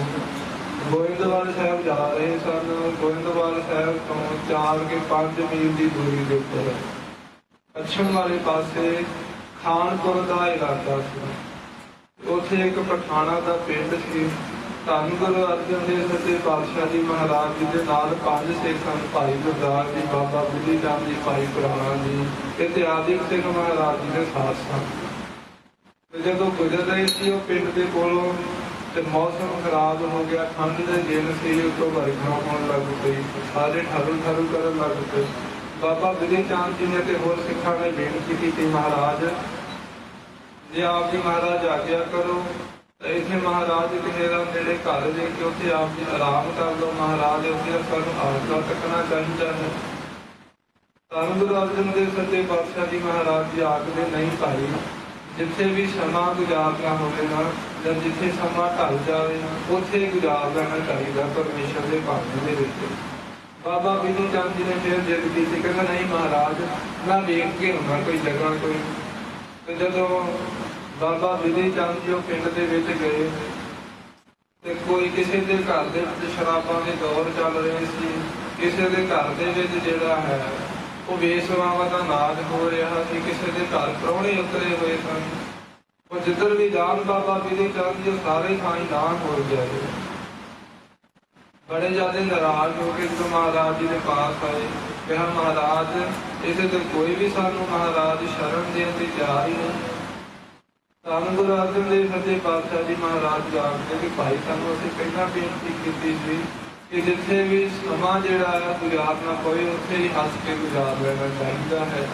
Speaker 1: ਗੋਇੰਦਵਾਲ ਸਾਹਿਬ ਜਾ ਰਹੇ ਸਨ। ਗੋਇੰਦਵਾਲ ਸਾਹਿਬ ਤੋਂ 4 ਕੇ 5 ਮੀਲ ਦੀ ਦੂਰੀ ਦੇ ਉੱਪਰ ਪੱਛਮ ਵਾਲੇ ਪਾਸੇ ਖਾਨਪੁਰ ਦਾ ਇਲਾਕਾ ਸੀ। ਉੱਥੇ ਇੱਕ ਪਠਾਣਾ ਦਾ ਪਿੰਡ ਸੀ। ਧੰਨ ਗੁਰੂ ਅਰਜਨ ਦੇਵ ਸੱਚੇ ਪਾਤਸ਼ਾਹ ਜੀ ਮਹਾਰਾਜ ਜੀ ਦੇ ਨਾਲ 5 ਸਿੱਖ ਸਨ। ਭਾਈ ਗੁਰਦਾਸ ਜੀ, ਬਾਬਾ ਬੁੱਢੀ ਰਾਮ ਜੀ, ਭਾਈ ਪੁਰਾਣਾ ਜੀ ਤੇ ਆਦਿਕ ਸਿੰਘ ਮਹਾਰਾਜ ਜੀ ਦੇ ਸਾਥ ਸਨ। ਤੇ ਜਦੋਂ ਗੁਜ਼ਰ ਰਹੇ ਸੀ ਉਹ ਪਿੰਡ ਦੇ ਕੋਲੋਂ ਤੇ ਮੌਸਮ ਖਰਾਬ ਹੋ ਗਿਆ। ਠੰਡ ਦੇ ਦਿਨ ਸੀ। ਉੱਤੋਂ ਵਰਖਾ ਹੋਣ ਲੱਗ ਪਈ। ਸਾਰੇ ਠਰੂ ਕਰਨ ਲੱਗ ਪਏ। ਬਾਬਾ ਬਿਧੀ ਚੰਦ ਜੀ ਨੇ ਤੇ ਹੋਰ ਸਿੱਖਾਂ ਨੇ ਬੇਨਤੀ ਕੀਤੀ ਮਹਾਰਾਜ ਜੇ ਆਪ ਜੀ ਮਹਾਰਾਜ ਆਗਿਆ ਕਰੋ ਤਾਂ ਇੱਥੇ ਮਹਾਰਾਜ ਕਿਸੇ ਦਾ ਨੇੜੇ ਘਰ ਦੇ ਕੇ ਉੱਥੇ ਆਪ ਜੀ ਆਰਾਮ ਕਰ ਲਓ। ਮਹਾਰਾਜ ਉੱਥੇ ਸਾਨੂੰ ਆਸਰਾ ਤੱਕਣਾ ਚਾਹੀਦਾ ਹੈ। ਧੰਨ ਗੁਰੂ ਅਰਜਨ ਦੇਵ ਸੱਚੇ ਪਾਤਸ਼ਾਹ ਜੀ ਮਹਾਰਾਜ ਜੀ ਆਖਦੇ ਨਹੀਂ ਭਾਈ ਜਿੱਥੇ ਵੀ ਸਮਾਂ ਗੁਜ਼ਾਰਨਾ ਹੋਵੇ ਨਾ ਜਾਂ ਜਿੱਥੇ ਸਮਾਂ ਢਲ ਜਾਵੇ ਉੱਥੇ ਗੁਜ਼ਾਰ ਲੈਣਾ ਚਾਹੀਦਾ ਪਰਮੇਸ਼ਰ ਦੇ ਭਗਤ ਦੇ ਵਿੱਚ। ਬਾਬਾ ਬਿਧੀ ਚੰਦ ਜੀ ਨੇ ਫਿਰ ਜਿੱਦ ਕੀਤੀ ਕਹਿੰਦਾ ਨਹੀਂ ਮਹਾਰਾਜ ਮੈਂ ਵੇਖ ਕੇ ਹੁੰਦਾ ਕੋਈ ਜਗ੍ਹਾ ਕੋਈ। ਤੇ ਜਦੋਂ ਬਾਬਾ ਬਿਧੀ ਚੰਦ ਜੀ ਉਹ ਪਿੰਡ ਦੇ ਵਿੱਚ ਗਏ ਤੇ ਕੋਈ ਕਿਸੇ ਦੇ ਘਰ ਦੇ ਵਿੱਚ ਸ਼ਰਾਬਾਂ ਦੇ ਦੌਰ ਚੱਲ ਰਹੇ ਸੀ। ਕਿਸੇ ਦੇ ਘਰ ਦੇ ਵਿੱਚ ਜਿਹੜਾ ਹੈ ਉਹ ਵੇਸਵਾਵਾਂ ਦਾ ਨਾਚ ਹੋ ਰਿਹਾ ਸੀ। ਕਿਸੇ ਦੇ ਘਰ ਪ੍ਰਾਹੁਣੇ ਉਤਰੇ ਹੋਏ ਸਨ। ਉਹ ਜਿੱਧਰ ਵੀ ਜਾਣ ਬਾਬਾ ਬਿਧੀ ਚੰਦ ਜੀ ਸਾਰੇ ਥਾਂ ਨਾ ਹੋ ਜਾਏ। ਬੜੇ ਜ਼ਿਆਦਾ ਨਾਰਾਜ਼ ਹੋ ਕੇ ਜਦੋਂ ਮਹਾਰਾਜ ਜੀ ਦੇ ਪਾਸ ਆਏ ਕਿਹਾ ਮਹਾਰਾਜ ਇਹਦੇ ਤੇ ਕੋਈ ਵੀ ਸਾਨੂੰ ਮਹਾਰਾਜ ਸ਼ਰਨ ਦੇਣ ਦੀ ਤਿਆਰ ਹੀ ਨਹੀਂ। ਧੰਨ ਗੁਰੂ ਅਰਜਨ ਦੇਵ ਸੱਚੇ ਪਾਤਸ਼ਾਹ ਜੀ ਮਹਾਰਾਜ ਜਾਣਦੇ ਕਿ ਭਾਈ ਸਾਨੂੰ ਅਸੀਂ ਪਹਿਲਾਂ ਬੇਨਤੀ ਕੀਤੀ ਸੀ ਕਿ ਜਿੱਥੇ ਵੀ ਸਮਾਂ ਜਿਹੜਾ ਹੈ ਗੁਜ਼ਾਰਨਾ ਪਵੇ ਉੱਥੇ ਹੀ ਹੱਸ ਕੇ ਗੁਜ਼ਾਰ ਲੈਣਾ ਚਾਹੀਦਾ ਹੈ।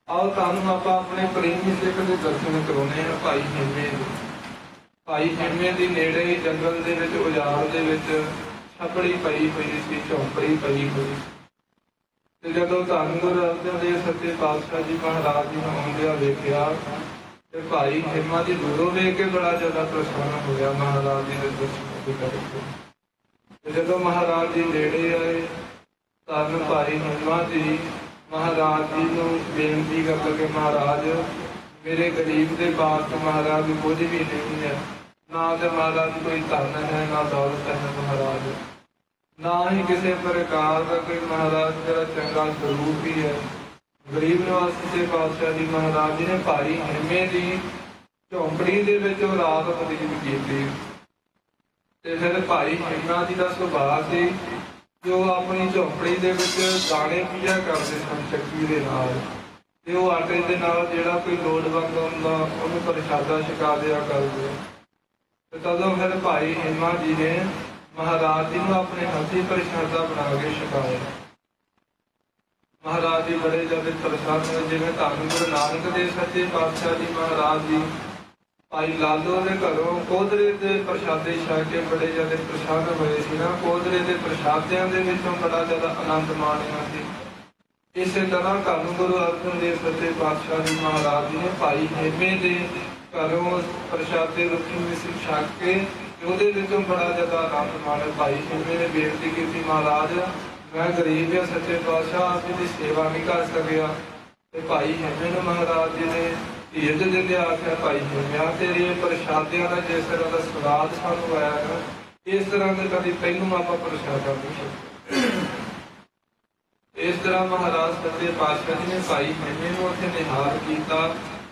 Speaker 1: ਆਓ ਤੁਹਾਨੂੰ ਆਪਾਂ ਆਪਣੇ ਪ੍ਰੇਮੀ ਸਿੱਖ ਦੇ ਦਰਸ਼ਨ ਕਰਾਉਣੇ ਆ ਭਾਈ ਹਿੰਮੇ ਦੇ। ਭਾਈ ਹਿੰਮੇ ਦੀ ਨੇੜੇ ਹੀ ਜੰਗਲ ਦੇ ਵਿੱਚ ਉਜਾੜ ਦੇ ਵਿੱਚ ਛਪੜੀ ਪਈ ਹੋਈ ਸੀ, ਝੌਂਪੜੀ ਪਈ ਹੋਈ। ਤੇ ਜਦੋਂ ਧੰਨ ਗੁਰੂ ਅਰਜਨ ਦੇਵ ਸੱਚੇ ਪਾਤਸ਼ਾਹ ਜੀ ਮਹਾਰਾਜ ਜੀ ਨੂੰ ਆਉਂਦਿਆਂ ਵੇਖਿਆ ਤੇ ਭਾਈ ਹਿੰਮਾ ਦੀ ਦੂਰੋਂ ਵੇਖ ਕੇ ਬੜਾ ਜ਼ਿਆਦਾ ਪ੍ਰਸੰਨ ਹੋਇਆ ਮਹਾਰਾਜ ਜੀ ਦੇ ਦਰਸ਼ਨ ਕਰਕੇ। ਤੇ ਜਦੋਂ ਮਹਾਰਾਜ ਜੀ ਨੇੜੇ ਆਏ ਧੰਨ ਭਾਈ ਹਿੰਮਾ ਜੀ ਮਹਾਰਾਜ ਜੀ ਨੂੰ ਬੇਨਤੀ ਕਰ ਲਗੇ ਮਹਾਰਾਜ ਮੇਰੇ ਗਰੀਬ ਦੇ ਬਾਤ ਮਹਾਰਾਜ ਕੁਝ ਵੀ ਨਹੀਂ ਹੈ। ਨਾ ਤੇ ਮਹਾਰਾਜ ਕੋਈ ਧਨ ਹੈ ਨਾ ਦੌਲਤ ਹੈ ਮਹਾਰਾਜ। ਨਾ ਹੀ ਕਿਸੇ ਪ੍ਰਕਾਰ ਦਾ ਕੋਈ ਮਹਾਰਾਜ ਜਿਹੜਾ ਚੰਗਾ ਸਰੂਪ ਹੀ ਹੈ। ਗਰੀਬ ਨਿਵਾਸ ਸੱਚੇ ਪਾਤਸ਼ਾਹ ਜੀ ਮਹਾਰਾਜ ਜੀ ਨੇ ਭਾਈ ਹਿੰਮੇ ਦੀ ਝੌਂਪੜੀ ਦੇ ਵਿੱਚ ਉਹ ਰਾਤ ਬਤੀਤ ਕੀਤੀ। ਤੇ ਫਿਰ ਭਾਈ ਹਿੰਮਾ ਜੀ ਦਾ ਸੁਭਾਅ ਸੀ ਜੋ ਆਪਣੀ ਝੌਂਪੜੀ ਦੇ ਵਿੱਚ ਦਾਣੇ ਪੀਆ ਕਰਦੇ ਸਨ ਚੱਕੀ ਦੇ ਨਾਲ। ਤੇ ਉਹ ਆਟੇ ਦੇ ਨਾਲ ਜਿਹੜਾ ਕੋਈ ਲੋੜਵੰਦ ਹੁੰਦਾ ਉਹਨੂੰ ਪ੍ਰਸ਼ਾਦਾ ਛਕਾ ਦਿਆ ਕਰਦੇ। ਤੇ ਤਦੋਂ ਫਿਰ ਭਾਈ ਹਿੰਮਾ ਜੀ ਨੇ ਮਹਾਰਾਜ ਜੀ ਨੂੰ ਆਪਣੇ ਹੱਥੀਂ ਪ੍ਰਸ਼ਾਦਾ ਬਣਾ ਕੇ ਛਕਾਇਆ। ਮਹਾਰਾਜ ਜੀ ਬੜੇ ਜ਼ਿਆਦਾ ਪ੍ਰਸੰਨ ਹੋਏ। ਜਿਵੇਂ ਧੰਨ ਗੁਰੂ ਨਾਨਕ ਦੇਵ ਸੱਚੇ ਪਾਤਸ਼ਾਹ ਜੀ ਮਹਾਰਾਜ ਜੀ ਭਾਈ ਲਾਲੋ ਦੇ ਘਰੋਂ ਕੋਧਰੇ ਦੇ ਪ੍ਰਸ਼ਾਦੇ ਛਕ ਕੇ ਬੜੇ ਜ਼ਿਆਦਾ ਪ੍ਰਸੰਨ ਹੋਏ ਸੀ ਨਾ। ਕੋਧਰੇ ਦੇ ਪ੍ਰਸ਼ਾਦਿਆਂ ਦੇ ਵਿੱਚੋਂ ਬੜਾ ਜ਼ਿਆਦਾ ਆਨੰਦ ਮਾਣਿਆ ਸੀ। ਇਸੇ ਤਰ੍ਹਾਂ ਘਰ ਨੂੰ ਗੁਰੂ ਅਰਜਨ ਦੇਵ ਸੱਚੇ ਪਾਤਸ਼ਾਹ ਜੀ ਮਹਾਰਾਜ ਜੀ ਨੇ ਭਾਈ ਹੇਮੇ ਦੇ ਘਰੋਂ ਪ੍ਰਸ਼ਾਦੇ ਰੁੱਖੀ ਮਿਸਰੀ ਛਕ ਕੇ ਉਹਦੇ ਵਿੱਚੋਂ ਬੜਾ ਜ਼ਿਆਦਾ ਆਨੰਦ ਮਾਣਿਆ। ਭਾਈ ਹੇਮੇ ਨੇ ਬੇਨਤੀ ਕੀਤੀ, ਮਹਾਰਾਜ ਮੈਂ ਗਰੀਬ ਹਾਂ, ਸੱਚੇ ਪਾਤਸ਼ਾਹ ਆਪ ਜੀ ਦੀ ਸੇਵਾ ਨਹੀਂ ਕਰ ਸਕਿਆ। ਤੇ ਭਾਈ ਹੇਮੇ ਨੂੰ ਮਹਾਰਾਜ ਜੀ ਨੇ ਧੀਰਜ ਦਿੰਦੇ ਆਖਿਆ, ਭਾਈ ਹੇਮਿਆ ਤੇਰੇ ਪ੍ਰਸ਼ਾਦਿਆਂ ਦਾ ਜਿਸ ਤਰ੍ਹਾਂ ਦਾ ਸਵਾਦ ਸਾਨੂੰ ਆਇਆ ਨਾ, ਇਸ ਤਰ੍ਹਾਂ ਦੇ ਕਦੀ ਪਹਿਲੋਂ ਆਪਾਂ ਪ੍ਰਸ਼ਾਦਾ ਨਹੀਂ ਛਕਿਆ। ਇਸ ਤਰ੍ਹਾਂ ਮਹਾਰਾਜ ਸੱਚੇ ਪਾਤਸ਼ਾਹ ਜੀ ਨੇ ਭਾਈ ਹੇਮੇ ਨੂੰ ਉੱਥੇ ਨਿਹਾਲ ਕੀਤਾ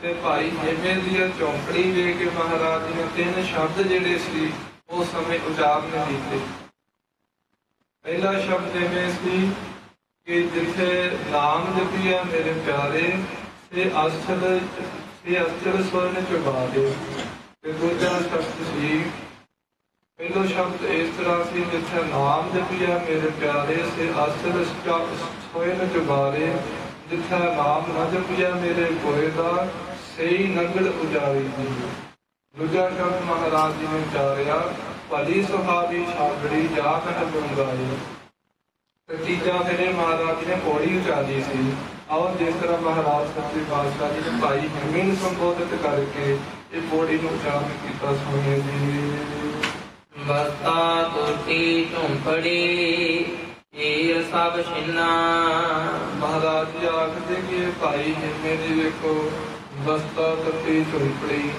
Speaker 1: ਤੇ ਭਾਈ ਹੇਮੇ ਦੀ ਚੌਂਕੜੀ ਵੇਖ ਕੇ ਮਹਾਰਾਜ ਜੀ ਨੇ ਤਿੰਨ ਸ਼ਬਦ ਜਿਹੜੇ ਸੀ ਉਸ ਸਮੇਂ ਉਚਾਰਨ ਕੀਤੇ। ਪਹਿਲਾ ਸ਼ਬਦ ਜਿਵੇਂ ਸੀ ਕਿ ਜਿੱਥੇ ਨਾਮ ਜਪੀਆ ਮੇਰੇ ਪਿਆਰੇ ਤੇ ਅਸਲ ਸਵਰਨ ਚੁਗਾ ਦੇ। ਤੇ ਦੂਜਾ ਸ਼ਬਦ ਸੀ, ਪਹਿਲੋ ਸ਼ਬਦ ਇਸ ਤਰ੍ਹਾਂ ਸੀ, ਜਿੱਥੇ ਨਾਮ ਜਪੀਆ ਮੇਰੇ ਪਿਆਰੇ ਸੇ ਅਸਲ ਸਵਰਨ ਚੁਗਾ ਦੇ। ਜਿੱਥੇ ਨਾਮ ਨਾ ਜਪੀਆ ਮੇਰੇ ਕੋਏ ਦਾ ਸਹੀ ਨੰਗਲ ਉਜਾਰੀ ਦੀ। ਦੂਜਾ ਸ਼ਬਦ ਮਹਾਰਾਜ ਜੀ ਨੇ ਉਚਾਰਿਆ, ਭਲੀ ਸੁਹਾਵੀ ਛਾਗੜੀ ਜਾ ਕਹਿ ਗੁੰਗਾਏ। ਤੇ ਤੀਜਾ ਫਿਰ ਮਹਾਰਾਜ ਜੀ ਨੇ ਪੌੜੀ ਉਚਾਰੀ ਸੀ। ਆਓ ਜਿਸ ਤਰ੍ਹਾਂ ਮਹਾਰਾਜ ਸੱਚੇ ਪਾਤਸ਼ਾਹ ਜੀ ਨੇ ਭਾਈ ਹੇਮੇ ਨੂੰ ਸੰਬੋਧਿਤ ਕਰਕੇ ਇਹ ਪੌੜੀ ਨੂੰ ਉਚਾਰਨ ਕੀਤਾ। ਸੁਣੀਏ ਜੀ।
Speaker 2: ਬਸਤਾ ਟੂਟੀ ਝੁੰਪੜੀ ਹੀਰ ਸਭ ਛਿੰਨਾ।
Speaker 1: ਮਹਾਰਾਜ ਜੀ ਆਖਦੇ ਕਿ ਇਹ ਭਾਈ ਹੇਮੇ ਦੀ ਵੇਖੋ ਬਸਤਾ ਟੁੱਟੀ ਝੁੰਪੜੀ,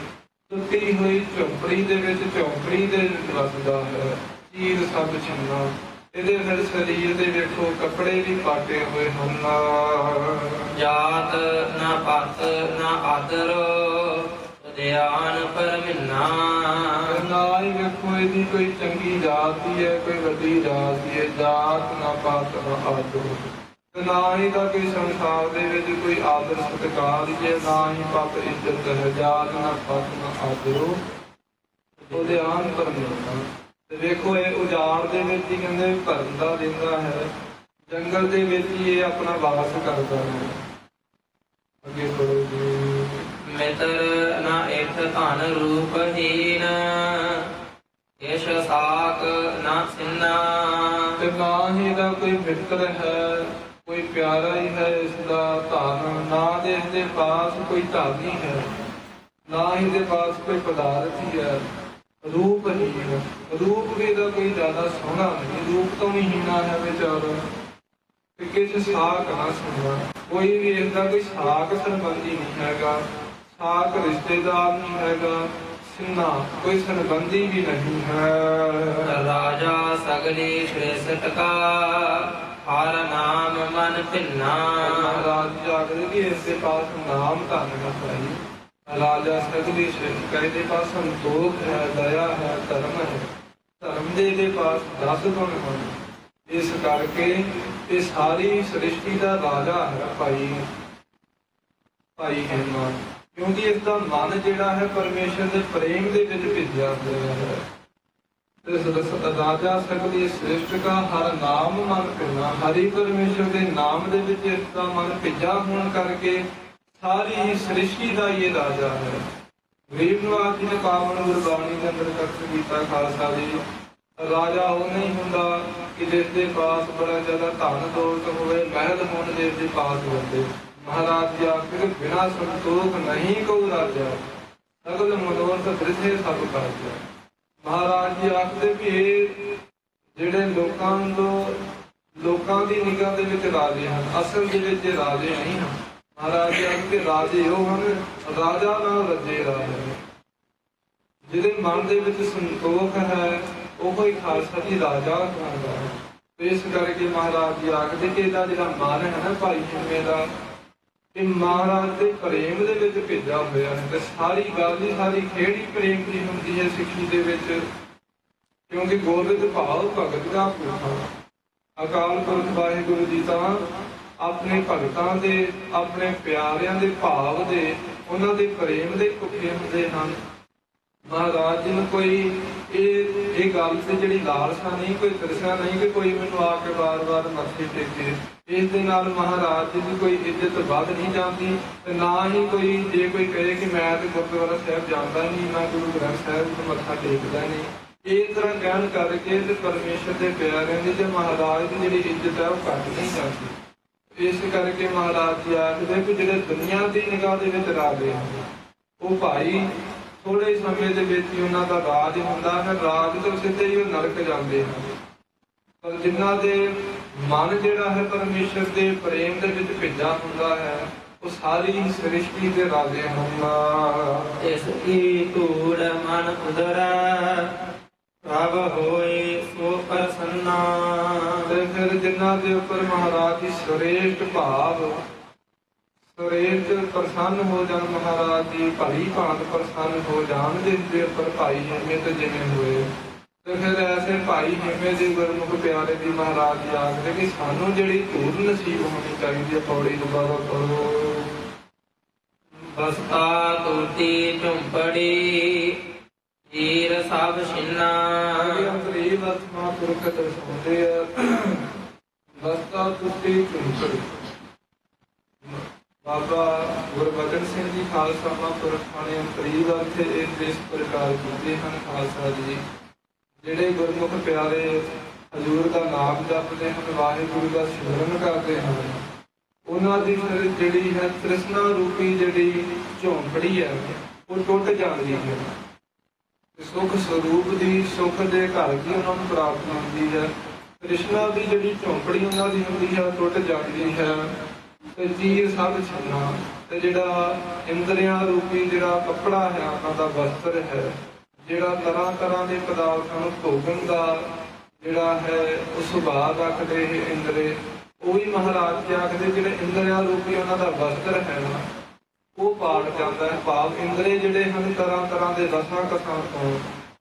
Speaker 1: ਟੁੱਟੀ ਹੋਈ ਝੁੰਪੜੀ ਦੇ ਵਿੱਚ ਝੌਂਪੜੀ ਦੇ ਵਸਦਾ ਹੈ। ਹੀਰ ਸਭ ਛਿੰਨਾ, ਇਹਦੇ ਫਿਰ ਸਰੀਰ ਦੇ ਵੇਖੋ ਕੱਪੜੇ ਵੀ ਪਾਟੇ ਹੋਏ ਹਨ।
Speaker 2: ਜਾਤ ਨਾ ਪਤ ਨਾ ਆਦਰ ਧਿਆਨ ਪਰਮਿਨਾ।
Speaker 1: ਨਾ ਹੀ ਵੇਖੋ ਇਹਦੀ ਕੋਈ ਚੰਗੀ ਜਾਤ ਦੀ ਹੈ, ਕੋਈ ਵੱਡੀ ਜਾਤ ਦੀ ਹੈ। ਜਾਤ ਨਾ ਪਤ ਨਾ ਆਦਰ, ਤੇ ਨਾ ਹੀ ਦਾ ਕੋਈ ਸੰਸਾਰ ਦੇ ਵਿੱਚ ਕੋਈ ਆਦਰ ਸਤਿਕਾਰ ਹੀ ਹੈ, ਨਾ ਹੀ ਪਤ ਇੱਜ਼ਤ ਹੈ। ਜਾਤ ਨਾ ਪਤ ਨਾ ਆਦਰੋ ਉਹਦੇ ਆਨ ਪਰਮਿਨਾ। ਤੇ ਵੇਖੋ ਇਹ ਉਜਾੜ ਦੇ ਵਿੱਚ ਹੀ ਕਹਿੰਦੇ ਭਰਨ ਦਾ ਦਿੰਦਾ ਹੈ, ਜੰਗਲ ਦੇ ਵਿੱਚ ਹੀ ਇਹ ਆਪਣਾ ਵਾਸ ਕਰਦਾ ਹੈ। ਅੱਗੇ ਪੜੋ ਜੀ।
Speaker 2: ਮਿਤਰ ਨਾ ਇਠ ਧਨ ਰੂਪਹੀਨ ਇਸ਼ ਸਾਕ ਨਾ ਸਿੰਨਾ।
Speaker 1: ਤੇ ਨਾ ਹੀ ਦਾ ਕੋਈ ਮਿੱਤਰ ਹੈ, ਕੋਈ ਪਿਆਰਾ ਹੀ ਹੈ ਇਸ ਦਾ ਧਨ, ਨਾ ਦੇ ਇਸਦੇ ਪਾਸ ਕੋਈ ਧਾਨੀ ਹੈ, ਨਾ ਹੀ ਦੇ ਪਾਸ ਕੋਈ ਪਦਾਰਥ ਹੀ ਹੈ। ਰੂਪ ਹੀਨ, ਰੂਪ ਵੀ ਦਾ ਕੋਈ ਜ਼ਿਆਦਾ ਸੋਹਣਾ ਨਹੀਂ, ਰੂਪ ਤੋਂ ਵੀ ਹੀਣਾ ਹੈ ਵਿਚਾਰਾ। ਕਿਸ ਸਾਕ ਨਾ ਸੁਣਨਾ, ਕੋਈ ਵੀ ਇਸਦਾ ਕੋਈ ਸਾਕ ਸੰਬੰਧੀ ਨਹੀਂ ਹੈਗਾ, ਸਾਕ ਰਿਸ਼ਤੇਦਾਰ ਨਹੀਂ ਹੈਗਾ, ਸਿੰਨਾ ਕੋਈ ਸੰਬੰਧੀ ਵੀ ਨਹੀਂ ਹੈ।
Speaker 2: ਰਾਜਾ ਸਗਲੇ ਸ਼੍ਰੇਸ਼ਟ ਕਾ ਹਰ ਨਾਮ ਮਨ ਭਿੰਨਾ।
Speaker 1: ਮਹਾਰਾਜ ਜਾਗਦੇ ਕਿ ਇਸ ਦੇ ਪਾਸ ਨਾਮ ਧਨ ਨਾ ਪਾਈ। ਰਾਜਾ ਸਗਲੀ ਸ਼੍ਰੇਸ਼ਟ ਕਾ, ਇਹਦੇ ਪਾਸ ਸੰਤੋਖ ਹੈ, ਦਇਆ ਹੈ, ਧਰਮ ਹੈ। ਧਰਮ ਦੇ ਇਹਦੇ ਪਾਸ 10 ਗੁਣ ਹਨ। ਇਸ ਕਰਕੇ ਇਹ ਸਾਰੀ ਸ੍ਰਿਸ਼ਟੀ ਦਾ ਰਾਜਾ ਹੈ ਭਾਈ ਹੇਮਾ, ਕਿਉਂਕਿ ਇਸ ਦਾ ਮਨ ਜਿਹੜਾ ਹੈ ਪਰਮੇਸ਼ਰ ਦੇ ਪ੍ਰੇਮ ਦੇ ਵਿੱਚ ਭਿੱਜਿਆ ਹੋਇਆ ਹੈ। ਤੇ ਰਾਜਾ ਸਗਲੀ ਸ੍ਰਿਸ਼ਟ ਕਾ ਹਰ ਨਾਮ ਮਨ ਭਿੰਨਾ, ਹਰੀ ਪਰਮੇਸ਼ਰ ਦੇ ਨਾਮ ਦੇ ਵਿੱਚ ਇਸ ਦਾ ਮਨ ਭਿੱਜਾ ਹੋਣ ਕਰਕੇ ਸਾਰੀ ਸ੍ਰਿਸ਼ਟੀ ਦਾ ਇਹ ਰਾਜਾ ਹੈ। ਗਰੀਬ ਨਿਵਾਸ ਜੀ ਨੇ ਪਾਵਨ ਗੁਰਬਾਣੀ ਦੇ ਅੰਦਰ ਕਥਨ ਕੀਤਾ, ਖਾਲਸਾ ਜੀ ਰਾਜਾ ਉਹ ਨਹੀਂ ਹੁੰਦਾ ਕਿ ਜਿਸ ਦੇ ਪਾਸ ਬੜਾ ਜ਼ਿਆਦਾ ਧਨ ਦੌਲਤ ਹੋਵੇ, ਮਹਿਲ ਹੋਣ ਜਿਸ ਦੇ ਪਾਸ ਹੋਵੇ। ਮਹਾਰਾਜ ਜੀ ਆਖਿਰ ਬਿਨਾ ਸੰਤੋਖ ਨਹੀਂ ਕਉ ਰਾਜਾ, ਸਗਲ ਮਨੋਰਥ ਬ੍ਰਿਧੇ ਸਭ ਕਾਰਜ। ਮਹਾਰਾਜ ਜੀ ਆਖਦੇ ਕਿ ਇਹ ਜਿਹੜੇ ਲੋਕਾਂ ਦੀ ਨਿਗਾਹ ਦੇ ਵਿੱਚ ਰਾਜੇ ਹਨ, ਅਸਲ ਦੇ ਵਿੱਚ ਰਾਜੇ ਨਹੀਂ ਹਨ। ਮਹਾਰਾਜ ਜੀ ਆਖਦੇ ਰਾਜੇ ਉਹ ਹਨ, ਰਾਜਾ ਨਾਲ ਰੱਜੇ ਰਾਜੇ। ਜਿਹਦੇ ਮਨ ਦੇ ਵਿੱਚ ਸੰਤੋਖ ਹੈ ਉਹ ਹੀ ਖਾਲਸਾ ਜੀ ਰਾਜਾ ਹੁੰਦਾ ਹੈ। ਇਸ ਕਰਕੇ ਮਹਾਰਾਜ ਜੀ ਆਖਦੇ ਕਿ ਇਹਦਾ ਜਿਹੜਾ ਮਨ ਹੈ ਨਾ ਭਾਈ ਹੇਮੇ ਦਾ, ਇਹ ਮਹਾਰਾਜ ਦੇ ਪ੍ਰੇਮ ਦੇ ਵਿੱਚ ਭੇਜਿਆ ਹੋਇਆ ਹੈ। ਤੇ ਸਾਰੀ ਗੱਲ ਦੀ ਸਾਰੀ ਖੇਡ ਹੀ ਪ੍ਰੇਮ ਦੀ ਹੁੰਦੀ ਹੈ ਸਿੱਖੀ ਦੇ ਵਿੱਚ, ਕਿਉਂਕਿ ਗੋਬਿੰਦ ਭਾਵ ਭਗਤ ਦਾ ਭੂਖਾ। ਅਕਾਲ ਪੁਰਖ ਵਾਹਿਗੁਰੂ ਜੀ ਤਾਂ ਆਪਣੇ ਭਗਤਾਂ ਦੇ, ਆਪਣੇ ਪਿਆਰਿਆਂ ਦੇ ਭਾਵ ਦੇ, ਉਹਨਾਂ ਦੇ ਪ੍ਰੇਮ ਦੇ ਭੁੱਖੇ ਹੁੰਦੇ ਹਨ। ਮਹਾਰਾਜ ਜੀ ਨੂੰ ਕੋਈ ਇਹ ਗੱਲ ਤੇ ਜਿਹੜੀ ਲਾਲਸਾ ਨਹੀਂ, ਕੋਈ ਤਰਸਾ ਨਹੀਂ ਕਿ ਕੋਈ ਮੈਨੂੰ ਆ ਕੇ ਵਾਰ-ਵਾਰ ਮੱਥੇ ਟੇਕੇ। ਇਸ ਦੇ ਨਾਲ ਮਹਾਰਾਜ ਜੀ ਦੀ ਕੋਈ ਇੱਜ਼ਤ ਵੱਧ ਨਹੀਂ ਜਾਂਦੀ ਤੇ ਨਾ ਹੀ ਕੋਈ ਜੇ ਕੋਈ ਕਹੇ ਕਿ ਮੈਂ ਤੇ ਗੁਰਦੁਆਰਾ ਸਾਹਿਬ ਜਾਂਦਾ ਨਹੀਂ, ਮੈਂ ਗੁਰੂ ਗ੍ਰੰਥ ਸਾਹਿਬ ਨੂੰ ਮੱਥਾ ਟੇਕਦਾ ਨਹੀਂ, ਇਸ ਤਰ੍ਹਾਂ ਕਹਿਣ ਕਰਕੇ ਤੇ ਪਰਮੇਸ਼ਰ ਦੇ ਪਿਆਰਿਆਂ ਦੀ ਤੇ ਮਹਾਰਾਜ ਦੀ ਜਿਹੜੀ ਇੱਜ਼ਤ ਹੈ ਉਹ ਘੱਟ ਨਹੀਂ ਜਾਂਦੀ। ਇਸ ਕਰਕੇ ਮਹਾਰਾਜ ਜੀ ਆਖਦੇ ਕਿ ਜਿਹੜੇ ਦੁਨੀਆ ਦੀ ਨਿਗਾਹ ਦੇ ਵਿੱਚ ਰਾਜੇ ਹਨ ਉਹ ਭਾਈ ਥੋੜੇ ਸਮੇਂ ਦੇ ਵਿੱਚ ਹੀ ਉਹਨਾਂ ਦਾ ਰਾਜ ਹੁੰਦਾ ਹੈ, ਰਾਜ ਤੋਂ ਸਿੱਧੇ ਹੀ ਉਹ ਨਰਕ ਜਾਂਦੇ ਹਨ। ਪਰ ਜਿਨ੍ਹਾਂ ਦੇ ਮਨ ਜਿਹੜਾ ਹੈ ਪਰਮੇਸ਼ਰ ਦੇ ਪ੍ਰੇਮ ਦੇ ਵਿੱਚ ਭਿੱਜਾ ਹੁੰਦਾ ਹੈ ਉਹ ਸਾਰੀ ਸ੍ਰਿਸ਼ਟੀ ਦੇ ਰਾਜੇ ਹਨ।
Speaker 2: ਇਸ ਕੀ ਧੂੜ ਮਨ ਉਦਰੈ ਪ੍ਰਭ ਹੋਏ ਸੋ ਪ੍ਰਸੰਨਾ।
Speaker 1: ਤੇ ਫਿਰ ਜਿਨ੍ਹਾਂ ਦੇ ਉੱਪਰ ਮਹਾਰਾਜ ਦੀ ਸ੍ਰੇਸ਼ਟ ਭਾਵ ਸ੍ਰੇਸ਼ਟ ਪ੍ਰਸੰਨ ਹੋ ਜਾਣ, ਮਹਾਰਾਜ ਦੀ ਭਲੀ ਭਾਂਤ ਪ੍ਰਸੰਨ ਹੋ ਜਾਣ, ਜਿਸ ਦੇ ਉੱਪਰ ਭਾਈ ਹਿੰਮਤ ਜਿਵੇਂ ਹੋਏ, ਤੇ ਫਿਰ ਐਸੇ ਭਾਈ ਹਿੰਮਤ ਦੇ ਗੁਰਮੁਖ ਪਿਆਰੇ ਦੀ ਮਹਾਰਾਜ ਜੀ ਆਖਦੇ ਕਿ ਸਾਨੂੰ ਜਿਹੜੀ ਧੂੜ ਨਸੀਬ ਹੋਣੀ ਚਾਹੀਦੀ ਹੈ। ਪੌੜੀ ਦੁਬਾਰਾ ਪੜੋ।
Speaker 2: ਬਸਤਾ ਟੂਟੀ ਝੁੰਪੜੀ ਹੀਰ ਸਭ ਛਿੰਨਾ।
Speaker 1: ਅੰਤਰੀ ਵਰਤਮਾ ਪੁਰਖ ਦਰਸਾਉਂਦੇ ਆ। ਬਸਤਾ ਟੂਟੀ ਝੁੰਪੜੀ ਬਾਬਾ ਗੁਰਬਚਨ ਸਿੰਘ ਜੀ ਖਾਲਸਾ ਮਹਾਂਪੁਰਖਾਂ ਨੇ ਅੰਤਰੀ ਵਰਤੇ ਇਸ ਪ੍ਰਕਾਰ ਕੀਤੇ ਹਨ। ਖਾਲਸਾ ਜੀ ਜਿਹੜੇ ਗੁਰਮੁਖ ਪਿਆਰੇ ਹਜ਼ੂਰ ਦਾ ਨਾਮ ਜਪਦੇ ਹਨ, ਵਾਹਿਗੁਰੂ ਦਾ ਸਿਮਰਨ ਕਰਦੇ ਹਨ, ਉਹਨਾਂ ਦੀ ਫਿਰ ਜਿਹੜੀ ਹੈ ਤ੍ਰਿਸ਼ਨਾ ਰੂਪੀ ਜਿਹੜੀ ਝੌਂਪੜੀ ਹੈ ਉਹ ਟੁੱਟ ਜਾਂਦੀ ਹੈ। ਸੁਖ ਸਰੂਪ ਦੀ ਸੁਖ ਦੇ ਘਰ ਦੀ ਉਹਨਾਂ ਨੂੰ ਪ੍ਰਾਪਤ ਹੁੰਦੀ ਹੈ। ਤ੍ਰਿਸ਼ਨਾ ਦੀ ਜਿਹੜੀ ਝੌਂਪੜੀ ਉਹਨਾਂ ਦੀ ਹੁੰਦੀ ਹੈ ਟੁੱਟ ਜਾਂਦੀ ਹੈ। ਤੇ ਚੀਰ ਸਭ ਛੰਨਾ, ਤੇ ਜਿਹੜਾ ਇੰਦਰੀਆਂ ਰੂਪੀ ਜਿਹੜਾ ਕੱਪੜਾ ਹੈ ਉਹਨਾਂ ਦਾ ਵਸਤਰ ਹੈ, ਜਿਹੜਾ ਤਰ੍ਹਾਂ ਤਰ੍ਹਾਂ ਦੇ ਪਦਾਰਥਾਂ ਨੂੰ ਭੋਗਣ ਦਾ ਜਿਹੜਾ ਹੈ ਉਹ ਸੁਭਾਅ ਰੱਖਦੇ ਇਹ ਇੰਦਰੇ, ਉਹ ਵੀ ਮਹਾਰਾਜ ਜੀ ਆਖਦੇ ਜਿਹੜੇ ਇੰਦਰੀਆਂ ਰੂਪੀ ਉਹਨਾਂ ਦਾ ਵਸਤਰ ਹੈ ਨਾ ਉਹ ਪਾੜ ਜਾਂਦਾ ਹੈ। ਭਾਵ ਇੰਦਰੇ ਜਿਹੜੇ ਹਨ ਤਰ੍ਹਾਂ ਤਰ੍ਹਾਂ ਦੇ ਰਸਾਂ ਕਸਾਂ ਤੋਂ,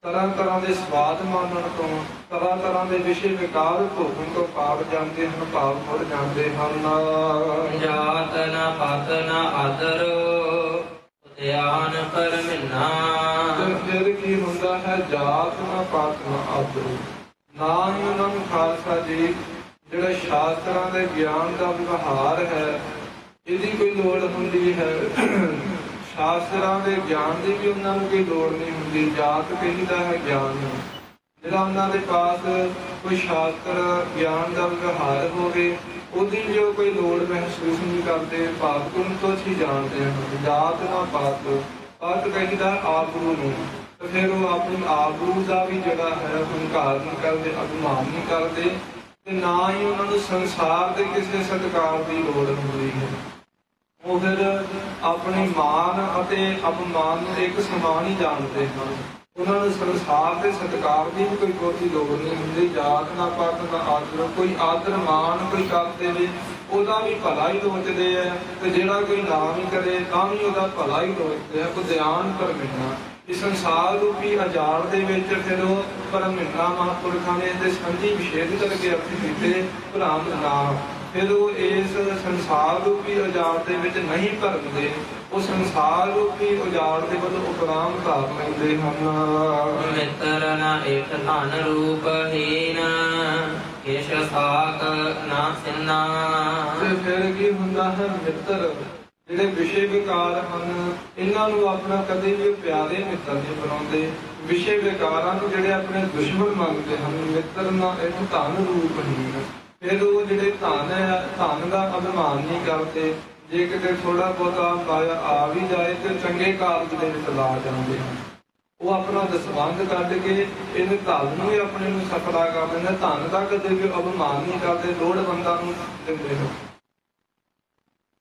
Speaker 1: ਤਰ੍ਹਾਂ ਤਰ੍ਹਾਂ ਦੇ ਸਵਾਦ ਮਾਣਨ ਤੋਂ, ਤਰ੍ਹਾਂ ਤਰ੍ਹਾਂ ਦੇ ਵਿਸ਼ੇ ਵਿਕਾਰ ਭੋਗਣ ਤੋਂ ਪਾੜ ਜਾਂਦੇ ਹਨ, ਭਾਵ ਮੁੜ ਜਾਂਦੇ ਹਨ।
Speaker 2: ਜਾਤ ਨਾ ਪਤ ਨਾ ਆਦਰ ਧਿਆਨ ਪਰਮਿਨਾ।
Speaker 1: ਤੇ ਫਿਰ ਕੀ ਹੁੰਦਾ ਹੈ? ਜਾਤ ਨਾ ਪਾਤ ਨਾ ਆਦਰ, ਨਾ ਹੀ ਉਹਨਾਂ ਨੂੰ ਖਾਲਸਾ ਜੀ ਜਿਹੜਾ ਸ਼ਾਸਤਰਾਂ ਦੇ ਗਿਆਨ ਦਾ ਵਿਵਹਾਰ ਹੈ ਇਹਦੀ ਕੋਈ ਲੋੜ ਹੁੰਦੀ ਹੈ। ਸ਼ਾਸਤਰਾਂ ਦੇ ਗਿਆਨ ਦੀ ਵੀ ਉਹਨਾਂ ਨੂੰ ਕੋਈ ਲੋੜ ਨਹੀਂ ਹੁੰਦੀ। ਜਾਤ ਕਹੀਦਾ ਹੈ ਗਿਆਨ ਨੂੰ, ਜਿਹੜਾ ਉਹਨਾਂ ਦੇ ਪਾਸ ਕੋਈ ਸ਼ਾਸਤਰ ਗਿਆਨ ਦਾ ਵਿਵਹਾਰ ਹੋਵੇ ਉਹਦੀ ਜੋ ਕੋਈ ਲੋੜ ਮਹਿਸੂਸ ਨਹੀਂ ਕਰਦੇ। ਭਾਵ ਗੁਣ ਤੋਂ ਹੀ ਜਾਣਦੇ ਹਨ। ਜਾਤ ਨਾ ਪਾਤ, ਪਾਤ ਕਹੀਦਾ ਆਬਰੂ ਨੂੰ, ਤੇ ਫਿਰ ਉਹ ਆਪਣੀ ਆਬਰੂ ਦਾ ਵੀ ਜਿਹੜਾ ਹੈ ਹੰਕਾਰ ਨਹੀਂ ਕਰਦੇ, ਅਭਿਮਾਨ ਨਹੀਂ ਕਰਦੇ, ਤੇ ਨਾ ਹੀ ਉਹਨਾਂ ਨੂੰ ਸੰਸਾਰ ਦੇ ਕਿਸੇ ਸਤਿਕਾਰ ਦੀ ਲੋੜ ਹੁੰਦੀ ਹੈ। ਉਹ ਫਿਰ ਆਪਣੇ ਮਾਨ ਅਤੇ ਅਪਮਾਨ ਨੂੰ ਇੱਕ ਸਮਾਨ ਹੀ ਜਾਣਦੇ ਹਨ। ਉਹਨਾਂ ਨੂੰ ਸੰਸਾਰ ਦੇ ਸਤਿਕਾਰ ਦੀ ਵੀ ਕੋਈ ਬਹੁਤੀ ਲੋੜ ਨਹੀਂ ਹੁੰਦੀ। ਜਾਤ ਨਾ ਪਾਤ ਨਾ ਆਦਰ, ਕੋਈ ਆਦਰ ਮਾਨ ਕੋਈ ਕਰ ਦੇਵੇ ਉਹਦਾ ਵੀ ਭਲਾ ਹੀ ਲੋਚਦੇ ਹੈ, ਤੇ ਜਿਹੜਾ ਕੋਈ ਨਾ ਵੀ ਕਰੇ ਤਾਂ ਵੀ ਉਹਦਾ ਭਲਾ ਹੀ ਲੋਚਦੇ ਹੈ। ਧਿਆਨ ਪਰਮਿਨਾ, ਇਸ ਸੰਸਾਰ ਰੂਪੀ ਅਜਾੜ ਦੇ ਵਿੱਚ ਫਿਰ ਉਹ ਪਰਮਿਨਾ ਮਹਾਂਪੁਰਖਾਂ ਨੇ ਇਹਦੇ ਸਾਂਝੀ ਵਿਸ਼ੇਦ ਕਰਕੇ ਅਰਥ ਕੀਤੇ ਭਰਾਮ ਨਾਮ। ਫਿਰ ਉਹ ਇਸ ਸੰਸਾਰ ਰੂਪੀ ਉਜਾੜ ਦੇ ਵਿੱਚ ਨਹੀਂ ਭਰਮਦੇ, ਉਹ ਸੰਸਾਰ ਰੂਪੀ ਉਜਾੜ ਦੇ ਵੱਲ ਉਪਰਾਮ ਧਾਰ ਲੈਂਦੇ ਹਨ।
Speaker 2: ਮਿੱਤਰ ਨਾ ਇੱਕ ਧਨ ਰੂਪ ਹੀਨ ਕਿਛ ਸਾਕ ਨਾ ਸਿੰਨਾ।
Speaker 1: ਤੇ ਫਿਰ ਕੀ ਹੁੰਦਾ ਹੈ? ਮਿੱਤਰ ਜਿਹੜੇ ਵਿਸ਼ੇ ਵਿਕਾਰ ਹਨ ਇਹਨਾਂ ਨੂੰ ਆਪਣਾ ਕਦੇ ਵੀ ਪਿਆਰੇ ਮਿੱਤਰ ਨਹੀਂ ਬਣਾਉਂਦੇ। ਵਿਸ਼ੇ ਵਿਕਾਰਾਂ ਨੂੰ ਜਿਹੜੇ ਆਪਣੇ ਦੁਸ਼ਮਣ ਮੰਨਦੇ ਹਨ। ਮਿੱਤਰ ਨਾ ਇੱਕ ਧਨ ਰੂਪ ਹੀਨ, ਫਿਰ ਉਹ ਜਿਹੜੇ ਧਨ ਹੈ ਧਨ ਦਾ ਅਭਿਮਾਨ ਨਹੀਂ ਕਰਦੇ। ਜੇ ਕਿਤੇ ਥੋੜਾ ਬਹੁਤਾ ਮਾਇਆ ਆ ਵੀ ਜਾਏ ਤੇ ਚੰਗੇ ਕਾਰਜ ਦੇ ਵਿੱਚ ਲਾ ਜਾਂਦੇ ਹਨ। ਉਹ ਆਪਣਾ ਦਸਵੰਧ ਕੱਢ ਕੇ ਇਹਨੇ ਧਨ ਨੂੰ ਹੀ ਆਪਣੇ ਨੂੰ ਸਫਲਾ ਕਰ ਦਿੰਦੇ। ਧਨ ਦਾ ਕਦੇ ਵੀ ਅਭਿਮਾਨ ਨਹੀਂ ਕਰਦੇ, ਲੋੜਵੰਦਾਂ ਨੂੰ ਦਿੰਦੇ ਹਨ।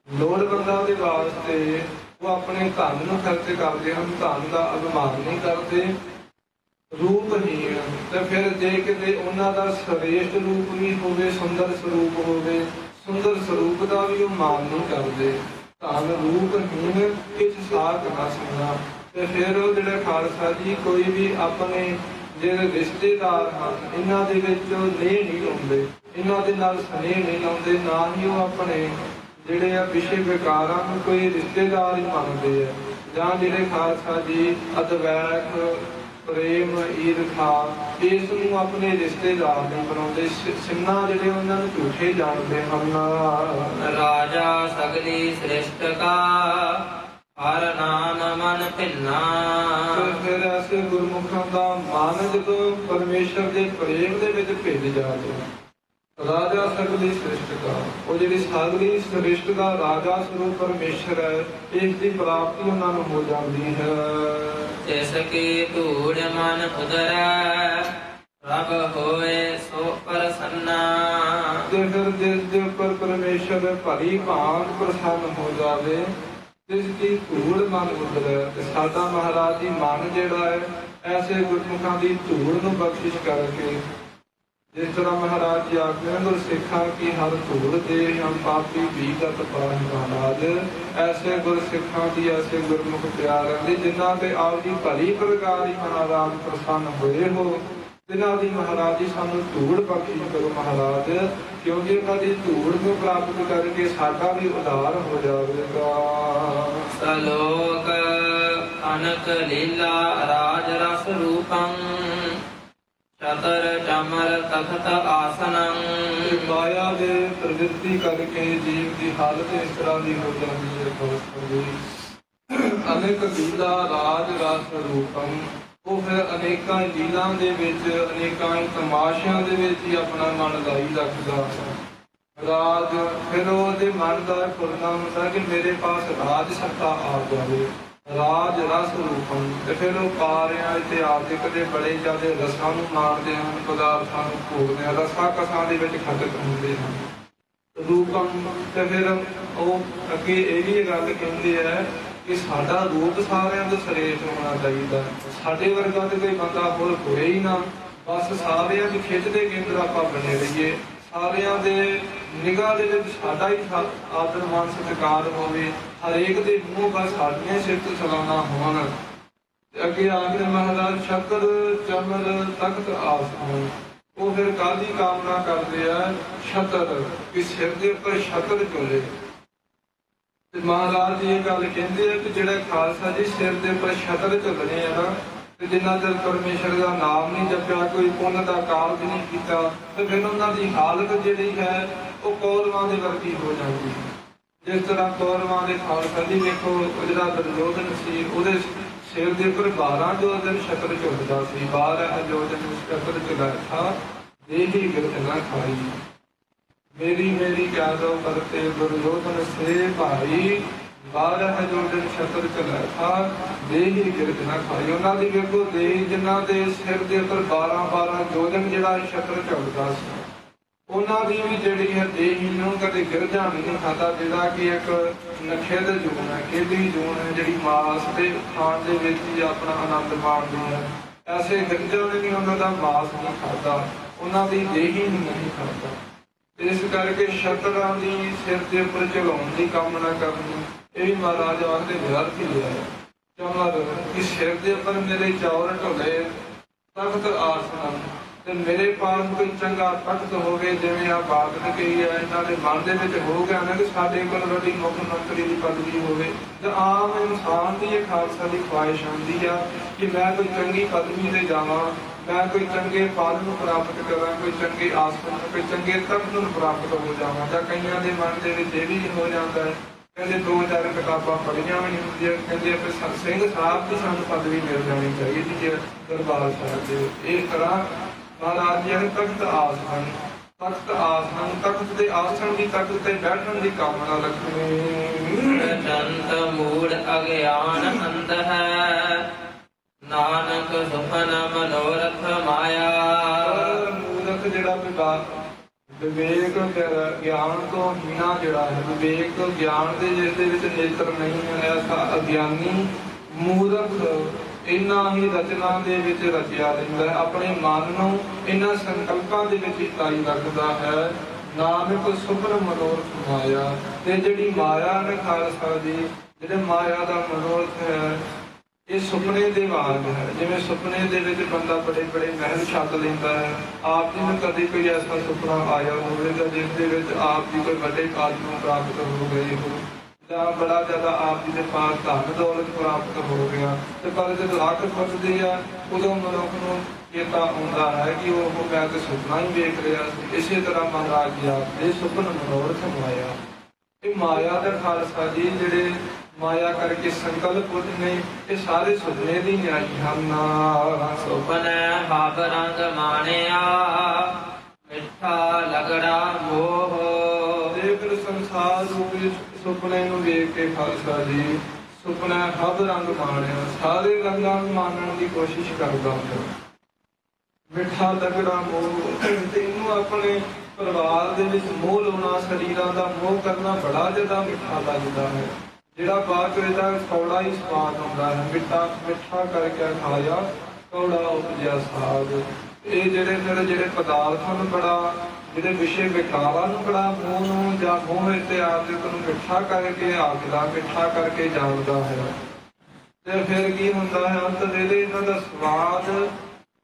Speaker 1: ਲੋੜਵੰਦਾਂ ਦੇ ਵਾਸਤੇ ਉਹ ਆਪਣੇ ਧਨ ਨੂੰ ਖਰਚ ਕਰਦੇ ਹਨ, ਧਨ ਦਾ ਅਭਿਮਾਨ ਨਹੀਂ ਕਰਦੇ। ਰੂਪਹੀਣ, ਤੇ ਫਿਰ ਜੇ ਕਿਤੇ ਉਹਨਾਂ ਦਾ ਸ੍ਰੇਸ਼ਟ ਰੂਪ ਵੀ ਹੋਵੇ, ਸੁੰਦਰ ਸਰੂਪ ਹੋਵੇ, ਸੁੰਦਰ ਸਰੂਪ ਦਾ ਵੀ ਉਹ ਮਾਨ ਨਹੀਂ ਕਰਦੇ। ਧਨ ਰੂਪਹੀਣ ਕਿਛ ਸਾਕ ਨਾ ਸਿੰਨਾ। ਤੇ ਫਿਰ ਉਹ ਜਿਹੜੇ ਖਾਲਸਾ ਜੀ ਕੋਈ ਵੀ ਆਪਣੇ ਜਿਹੜੇ ਰਿਸ਼ਤੇਦਾਰ ਹਨ ਇਹਨਾਂ ਦੇ ਵਿੱਚ ਨੇਹ ਨਹੀਂ ਲਾਉਂਦੇ, ਇਹਨਾਂ ਦੇ ਨਾਲ ਸਨੇਹ ਨਹੀਂ ਲਾਉਂਦੇ, ਨਾ ਹੀ ਉਹ ਆਪਣੇ ਜਿਹੜੇ ਆ ਵਿਸ਼ੇ ਵਿਕਾਰਾਂ ਨੂੰ ਕੋਈ ਰਿਸ਼ਤੇਦਾਰ ਹੀ ਮੰਨਦੇ ਆ। ਜਾਂ ਜਿਹੜੇ ਖਾਲਸਾ ਜੀ ਅਦਵੈਤ ਪ੍ਰੇਮ ਈਰਖਾ ਇਸ ਨੂੰ ਆਪਣੇ ਰਿਸ਼ਤੇਦਾਰ ਨਹੀਂ ਬਣਾਉਂਦੇ, ਸਿੰਨਾ ਜਿਹੜੇ ਉਹਨਾਂ ਨੂੰ ਝੂਠੇ ਜਾਣਦੇ ਹਨ।
Speaker 2: ਰਾਜਾ ਸਗਲੀ ਸ੍ਰਿਸ਼ਟ ਕਾ ਹਰ ਨਾਮ ਮਨ ਭਿੰਨਾ।
Speaker 1: ਫਿਰ ਐਸੇ ਗੁਰਮੁਖਾਂ ਦਾ ਮਨ ਜਦੋਂ ਪਰਮੇਸ਼ਰ ਦੇ ਪ੍ਰੇਮ ਦੇ ਵਿੱਚ ਭਿੱਜ ਜਾਵੇ। ਰਾਜਾ ਸਗਲੀ ਸ੍ਰਿਸ਼ਟ ਕਾ, ਉਹ ਜਿਹੜੀ ਸਗਲੀ ਸ੍ਰਿਸ਼ਟ ਦਾ ਰਾਜਾ ਸਰੂਪ ਪਰਮੇਸ਼ਰ ਹੈ, ਇਸ ਦੀ ਪ੍ਰਾਪਤੀ ਉਹਨਾਂ ਨੂੰ ਹੋ ਜਾਂਦੀ ਹੈ।
Speaker 2: ਜਿਸ ਕੀ ਧੂੜ ਮਨ ਉਦਰੈ ਪ੍ਰਭ ਹੋਏ ਸੋ ਪ੍ਰਸੰਨਾ।
Speaker 1: ਤੇ ਫਿਰ ਜਿਸ ਦੇ ਉੱਪਰ ਪਰਮੇਸ਼ਰ ਭਲੀ ਭਾਂਤ ਪ੍ਰਸੰਨ ਹੋ ਜਾਵੇ, ਜਿਸ ਦੀ ਧੂੜ ਮਨ ਉਦਰੈ। ਤੇ ਸਾਡਾ ਮਹਾਰਾਜ ਜੀ ਮਨ ਜਿਹੜਾ ਹੈ ਐਸੇ ਗੁਰਮੁਖਾਂ ਦੀ ਧੂੜ ਨੂੰ ਬਖਸ਼ਿਸ਼ ਕਰਕੇ, ਜਿਸ ਤਰ੍ਹਾਂ ਮਹਾਰਾਜ ਜੀ ਆਖਦੇ ਹਨ ਗੁਰਸਿੱਖਾਂ ਕੀ ਹਰ ਧੂੜ ਦੇ ਹਮ ਪਾਪੀ ਵੀ ਗਤ ਪਾਹਿ ਮਹਾਰਾਜ। ਐਸੇ ਗੁਰਸਿੱਖਾਂ ਦੀ, ਐਸੇ ਗੁਰਮੁਖ ਪਿਆਰਿਆਂ ਦੀ ਜਿਨ੍ਹਾਂ ਤੇ ਆਪ ਦੀ ਭਲੀ ਪ੍ਰਕਾਰ ਹੀ ਮਹਾਰਾਜ ਪ੍ਰਸੰਨ ਹੋਏ ਹੋ, ਜਿਨ੍ਹਾਂ ਦੀ ਮਹਾਰਾਜ ਜੀ ਸਾਨੂੰ ਧੂੜ ਬਖਸ਼ਿਸ਼ ਕਰੋ ਮਹਾਰਾਜ, ਕਿਉਂਕਿ ਉਹਨਾਂ ਦੀ ਧੂੜ ਨੂੰ ਪ੍ਰਾਪਤ ਕਰਕੇ ਸਾਡਾ ਵੀ ਉਧਾਰ ਹੋ ਜਾਵੇਗਾ।
Speaker 2: ਸਲੋਕ ਅਨਕ ਲੀਲਾ ਰਾਜ ਰਸ ਰੂਪੰ ਚਤਰ ਚਮਰ ਤਖਤ ਆਸਨੰ।
Speaker 1: ਮਾਇਆ ਦੇ ਪ੍ਰਵਿਰਤੀ ਕਰਕੇ ਜੀਵ ਦੀ ਹਾਲਤ ਇਸ ਤਰ੍ਹਾਂ ਦੀ ਹੋ ਜਾਂਦੀ ਹੈ ਦੋਸਤੋ ਜੀ। ਅਨੇਕ ਲੀਲਾ ਰਾਜ ਰਸ ਰੂਪੰ, ਉਹ ਫਿਰ ਅਨੇਕਾਂ ਲੀਲਾਂ ਦੇ ਵਿੱਚ, ਅਨੇਕਾਂ ਤਮਾਸ਼ਿਆਂ ਦੇ ਵਿੱਚ ਹੀ ਆਪਣਾ ਮਨ ਲਾਈ ਰੱਖਦਾ ਰਾਜ। ਫਿਰ ਉਹਦੇ ਮਨ ਦਾ ਫੁਰਨਾ ਹੁੰਦਾ ਕਿ ਮੇਰੇ ਪਾਸ ਰਾਜ ਸੱਤਾ ਆ ਜਾਵੇ, ਰਾਜ ਰਸ ਰੂਪੰ। ਤੇ ਫਿਰ ਉਹ ਪਾਰਿਆਂ ਤੇ ਆਪਦੇ ਕਦੇ ਬੜੇ ਜ਼ਿਆਦਾ ਰਸਾਂ ਨੂੰ ਮਾਰਦੇ ਹਨ, ਪਦਾਰਥਾਂ ਨੂੰ ਭੋਗਦੇ ਹਨ, ਰਸਾਂ ਕਸਾਂ ਦੇ ਵਿੱਚ ਖਟਕ ਹੁੰਦੇ ਹਨ ਰੂਪੰ। ਤੇ ਫਿਰ ਉਹ ਅੱਗੇ ਇਹ ਵੀ ਗੱਲ ਕਹਿੰਦੇ ਹੈ ਕਿ ਸਾਡਾ ਰੂਪ ਸਾਰਿਆਂ ਤੋਂ ਸਰੇਸ਼ ਹੋਣਾ ਚਾਹੀਦਾ। ਸਾਡੇ ਵਰਗਾ ਤੇ ਕੋਈ ਬੰਦਾ ਹੋਰ ਹੋਏ ਹੀ ਨਾ, ਬਸ ਸਾਰਿਆਂ ਦੀ ਖਿੱਚ ਦੇ ਕੇਂਦਰ ਆਪਾਂ ਬਣੇ ਰਹੀਏ, ਸਾਰਿਆਂ ਦੇ ਨਿਗਾਹ ਦੇ ਵਿੱਚ ਸਾਡਾ ਹੀ ਆਦਰ ਮਾਨ ਸਤਿਕਾਰ ਹੋਵੇ, ਹਰੇਕ ਦੇ ਮੂੰਹ ਬਸ ਸਾਡੀਆਂ ਸਿਫਤ ਸਲਾਨਾ ਹੋਣ। ਅੱਗੇ ਆਖਦੇ ਮਹਾਰਾਜ ਸ਼ਤਰ ਚਮਰ ਤਖਤ ਆਸਨ, ਉਹ ਫਿਰ ਕਾਹਦੀ ਕਾਮਨਾ ਕਰਦੇ ਆ? ਛਤਰ, ਕਿ ਸਿਰ ਦੇ ਉੱਪਰ ਛਤਰ ਝੁਲੇ। ਤੇ ਮਹਾਰਾਜ ਜੀ ਇਹ ਗੱਲ ਕਹਿੰਦੇ ਆ ਕਿ ਜਿਹੜਾ ਖਾਲਸਾ ਜੀ ਸਿਰ ਦੇ ਉੱਪਰ ਛਤਰ ਝੁਲਣੇ ਆ ਨਾ, ਤੇ ਜਿੰਨਾ ਚਿਰ ਪਰਮੇਸ਼ਰ ਦਾ ਨਾਮ ਨਹੀਂ ਜਪਿਆ, ਕੋਈ ਪੁੰਨ ਦਾ ਕਾਰਜ ਨਹੀਂ ਕੀਤਾ, ਤੇ ਫਿਰ ਉਹਨਾਂ ਦੀ ਹਾਲਤ ਜਿਹੜੀ ਹੈ ਉਹ ਕੌਰਵਾਂ ਦੇ ਵਰਗੀ ਹੋ ਜਾਂਦੀ ਹੈ। ਜਿਸ ਤਰ੍ਹਾਂ ਕੌਰਵਾਂ ਦੇ ਖਾਲਸਾ ਜੀ ਵੇਖੋ, ਉਹ ਜਿਹੜਾ ਦੁਰਯੋਧਨ ਸੀ ਉਹਦੇ ਸਿਰ ਦੇ ਉੱਪਰ 12 ਜੋਧਨ ਛਤਰ ਝੁਲਦਾ ਸੀ। 12 ਜੋਧਨ ਛਤਰ ਝੁਲਦਾ ਦੇਹੀ ਗਿਰਤ ਨਾ ਖਾਈ, ਮੇਰੀ ਮੇਰੀ ਕਹਿ ਦੋ ਕਰਤੇ ਦੁਰਯੋਧਨ ਸੇ ਭਾਈ। 12 ਜੋਧਨ ਛਤਰ ਝੁਲਦਾ ਦੇਹੀ ਗਿਰਤ ਨਾ ਖਾਈ। ਉਹਨਾਂ ਦੀ ਵੇਖੋ ਦੇਹ, ਜਿਨ੍ਹਾਂ ਦੇ ਸਿਰ ਦੇ ਉੱਪਰ 12 ਜੋਧਨ ਜਿਹੜਾ ਛਤਰ ਝੁਲਦਾ ਸੀ, ਉਹਨਾਂ ਦੀ ਵੀ ਜਿਹੜੀ ਹੈ ਦੇਹੀ ਨੂੰ ਕਦੇ ਗਿਰਝਾ ਨਹੀਂ ਖਾਦਾ, ਜਿਹੜਾ ਕਿ ਇੱਕ ਨਖੇਦ ਜੂਨ ਹੈ, ਖੇਡੀ ਜੂਨ ਹੈ, ਜਿਹੜੀ ਮਾਸ ਦੇ ਖਾਣ ਦੇ ਵਿੱਚ ਹੀ ਆਪਣਾ ਆਨੰਦ ਮਾਣਦੀ ਹੈ। ਐਸੇ ਗਿਰਝਾ ਨੇ ਵੀ ਉਹਨਾਂ ਦਾ ਮਾਸ ਨਹੀਂ ਖਾਦਾ, ਉਹਨਾਂ ਦੀ ਦੇਹੀ ਨੂੰ ਨਹੀਂ ਖਾਦਾ। ਇਸ ਕਰਕੇ ਛਤਰਾਂ ਦੀ ਸਿਰ ਦੇ ਉੱਪਰ ਝੁਲਾਉਣ ਦੀ ਕਾਮਨਾ ਕਰਨੀ, ਇਹ ਵੀ ਮਹਾਰਾਜ ਆਖਦੇ ਵਿਅਰਥ ਹੀ ਹੈ। ਚਮਰ, ਕਿ ਸਿਰ ਦੇ ਉੱਪਰ ਮੇਰੇ ਚੌਰ ਢੁਲੇ, ਤਖਤ ਆਸਨ, ਤੇ ਮੇਰੇ ਪਾਸ ਕੋਈ ਚੰਗਾ ਤਖਤ ਹੋਵੇ। ਜਿਵੇਂ ਆ ਬਾਤ ਕਹੀ ਹੈ, ਇਹਨਾਂ ਦੇ ਮਨ ਦੇ ਵਿੱਚ ਹੋ ਗਿਆ ਨਾ ਕਿ ਸਾਡੇ ਕੋਲ ਵੱਡੀ ਮੁੱਖ ਮੰਤਰੀ ਦੀ ਪਦਵੀ ਹੋਵੇ। ਤੇ ਆਮ ਇਨਸਾਨ ਦੀ ਇਹ ਖਾਲਸਾ ਦੀ ਖੁਆਇਸ਼ ਹੁੰਦੀ ਆ ਕਿ ਮੈਂ ਕੋਈ ਚੰਗੀ ਪਦਵੀ ਤੇ ਜਾਵਾਂ, ਮੈਂ ਕੋਈ ਚੰਗੇ ਪਦ ਨੂੰ ਪ੍ਰਾਪਤ ਕਰਾਂ, ਕੋਈ ਚੰਗੇ ਆਸਣ, ਕੋਈ ਚੰਗੇ ਤਖਤ ਨੂੰ ਪ੍ਰਾਪਤ ਹੋ ਜਾਵਾਂ। ਜਾਂ ਕਈਆਂ ਦੇ ਮਨ ਦੇ ਵਿੱਚ ਇਹ ਵੀ ਹੋ ਜਾਂਦਾ ਹੈ, ਕਹਿੰਦੇ 2-4 ਕਿਤਾਬਾਂ ਪੜ੍ਹੀਆਂ ਵੀ ਨਹੀਂ ਹੁੰਦੀਆਂ, ਕਹਿੰਦੇ ਸਿੰਘ ਸਾਹਿਬ ਦੀ ਸਾਨੂੰ ਪਦਵੀ ਮਿਲ ਜਾਣੀ ਚਾਹੀਦੀ ਹੈ ਦਰਬਾਰ ਸਾਹਿਬ ਦੇ। ਇਸ ਤਰ੍ਹਾਂ ਮਹਾਰਾਜ ਜੀ ਨੇ ਤਖਤ ਆਸਣ, ਤਖਤ ਆਸਣ, ਤਖਤ ਦੇ ਆਸਣ ਦੀ, ਤਖਤ ਤੇ ਬੈਠਣ ਦੀ ਕਾਮਨਾ ਰੱਖਣੀ।
Speaker 2: ਜੰਤ ਮੂੜ ਅਗਿਆਨ ਅੰਧ ਹੈ, ਨਾਨਕ ਸੁਪਨ ਮਨੋਰਥ ਮਾਇਆ।
Speaker 1: ਮੂਰਖ ਜਿਹੜਾ ਵਿਵੇਕ ਗਿਆਨ ਤੋਂ ਹੀਣਾ ਜਿਹੜਾ ਹੈ, ਵਿਵੇਕ ਗਿਆਨ ਦੇ ਜਿਸ ਦੇ ਵਿੱਚ ਨੇਤਰ ਨਹੀਂ ਹੈ, ਐਸਾ ਅਗਿਆਨੀ ਮੂਰਖ ਇਹਨਾਂ ਹੀ ਰਚਨਾ ਦੇ ਵਿੱਚ ਰਚਿਆ ਰਹਿੰਦਾ ਹੈ, ਆਪਣੇ ਮਨ ਨੂੰ ਇਹਨਾਂ ਸੰਕਲਪਾਂ ਦੇ ਵਿੱਚ ਹੀ ਲਾਈ ਰੱਖਦਾ ਹੈ। ਨਾਨਕ ਸੁਪਨ ਮਨੋਰਥ ਮਾਇਆ। ਤੇ ਜਿਹੜੀ ਮਾਇਆ ਨੇ ਖਾਲਸਾ ਜੀ, ਜਿਹੜੇ ਮਾਇਆ ਦਾ ਮਨੋਰਥ ਹੈ, ਇਹ ਸੁਪਨੇ ਦੇ ਵਾਂਗ ਹੈ। ਜਿਵੇਂ ਸੁਪਨੇ ਦੇ ਵਿੱਚ ਬੰਦਾ ਬੜੇ ਬੜੇ ਮਹਿਲ ਛੱਤ ਲੈਂਦਾ ਹੈ, ਆਪ ਜੀ ਨੂੰ ਕਦੇ ਕੋਈ ਐਸਾ ਸੁਪਨਾ ਆਇਆ ਹੋਵੇਗਾ ਜਿਸ ਦੇ ਵਿੱਚ ਆਪ ਜੀ ਕੋਈ ਵੱਡੇ ਕਾਜ ਨੂੰ ਪ੍ਰਾਪਤ ਹੋ ਗਏ ਹੋ, ਜਾਂ ਬੜਾ ਜ਼ਿਆਦਾ ਆਪ ਜੀ ਦੇ ਪਾਸ ਧਨ ਦੌਲਤ ਪ੍ਰਾਪਤ ਹੋ ਗਿਆ, ਤੇ ਪਰ ਜਦੋਂ ਅੱਖ ਫੁੱਟਦੀ ਆ ਉਦੋਂ ਮਨੁੱਖ ਨੂੰ ਚੇਤਾ ਆਉਂਦਾ ਹੈ ਕਿ ਉਹ ਮੈਂ ਤਾਂ ਸੁਪਨਾ ਹੀ ਵੇਖ ਰਿਹਾ ਸੀ। ਇਸੇ ਤਰ੍ਹਾਂ ਮਹਾਰਾਜ ਜੀ ਆਖਦੇ ਸੁਪਨ ਮਨੋਰਥ ਮਾਇਆ। ਇਹ ਮਾਇਆ ਦਾ ਖਾਲਸਾ ਜੀ ਜਿਹੜੇ ਮਾਇਆ ਕਰਕੇ ਸੰਕਲਪ ਉੱਠ ਨੇ, ਇਹ ਸਾਰੇ ਸੁਪਨੇ ਦੀ ਨਿਆਈ ਹਨ।
Speaker 2: ਸੁਪਨੈ ਹਬ ਰੰਗ ਮਾਣਿਆ ਮਿੱਠਾ ਲਗੜਾ ਮੋਹ।
Speaker 1: ਤੇ ਫਿਰ ਸੰਸਾਰ ਰੂਪੀ ਸੁਪਨੇ ਨੂੰ ਵੇਖ ਕੇ ਖਾਲਸਾ ਜੀ ਸੁਪਨਾ ਹਬ ਰੰਗ ਮਾਣਿਆ, ਸਾਰੇ ਰੰਗਾਂ ਨੂੰ ਮਾਣਨ ਦੀ ਕੋਸ਼ਿਸ਼ ਕਰਦਾ ਹੈ। ਮਿੱਠਾ ਲਗੜਾ ਮੋਹ, ਤੇ ਇਹਨੂੰ ਆਪਣੇ ਪਰਿਵਾਰ ਦੇ ਵਿੱਚ ਮੋਹ ਲਾਉਣਾ, ਸਰੀਰਾਂ ਦਾ ਮੋਹ ਕਰਨਾ ਬੜਾ ਜ਼ਿਆਦਾ ਮਿੱਠਾ ਲੱਗਦਾ ਹੈ। ਜਿਹੜਾ ਬਾਅਦ ਇਹਦਾ ਕੌੜਾ ਹੀ ਸਵਾਦ ਹੁੰਦਾ ਹੈ। ਮਿੱਠਾ ਕਰਕੇ ਖਾਇਆ ਕੌੜਾ ਉਪਜਿਆ ਸਾਗ। ਇਹ ਜਿਹੜੇ ਪਦਾਰਥ ਹਨ ਬੜਾ, ਜਿਹੜੇ ਵਿਸ਼ੇ ਵਿਕਾਰਾਂ ਨੂੰ ਬੜਾ ਮੋਹ ਨੂੰ ਜਾਂ ਮੋਹ ਇਤਿਆਦਿ ਨੂੰ ਮਿੱਠਾ ਕਰਕੇ ਆਖਦਾ, ਮਿੱਠਾ ਕਰਕੇ ਜਾਣਦਾ ਹੈ। ਤੇ ਫਿਰ ਕੀ ਹੁੰਦਾ ਹੈ, ਅੰਤ ਵੇਲੇ ਇਹਨਾਂ ਦਾ ਸਵਾਦ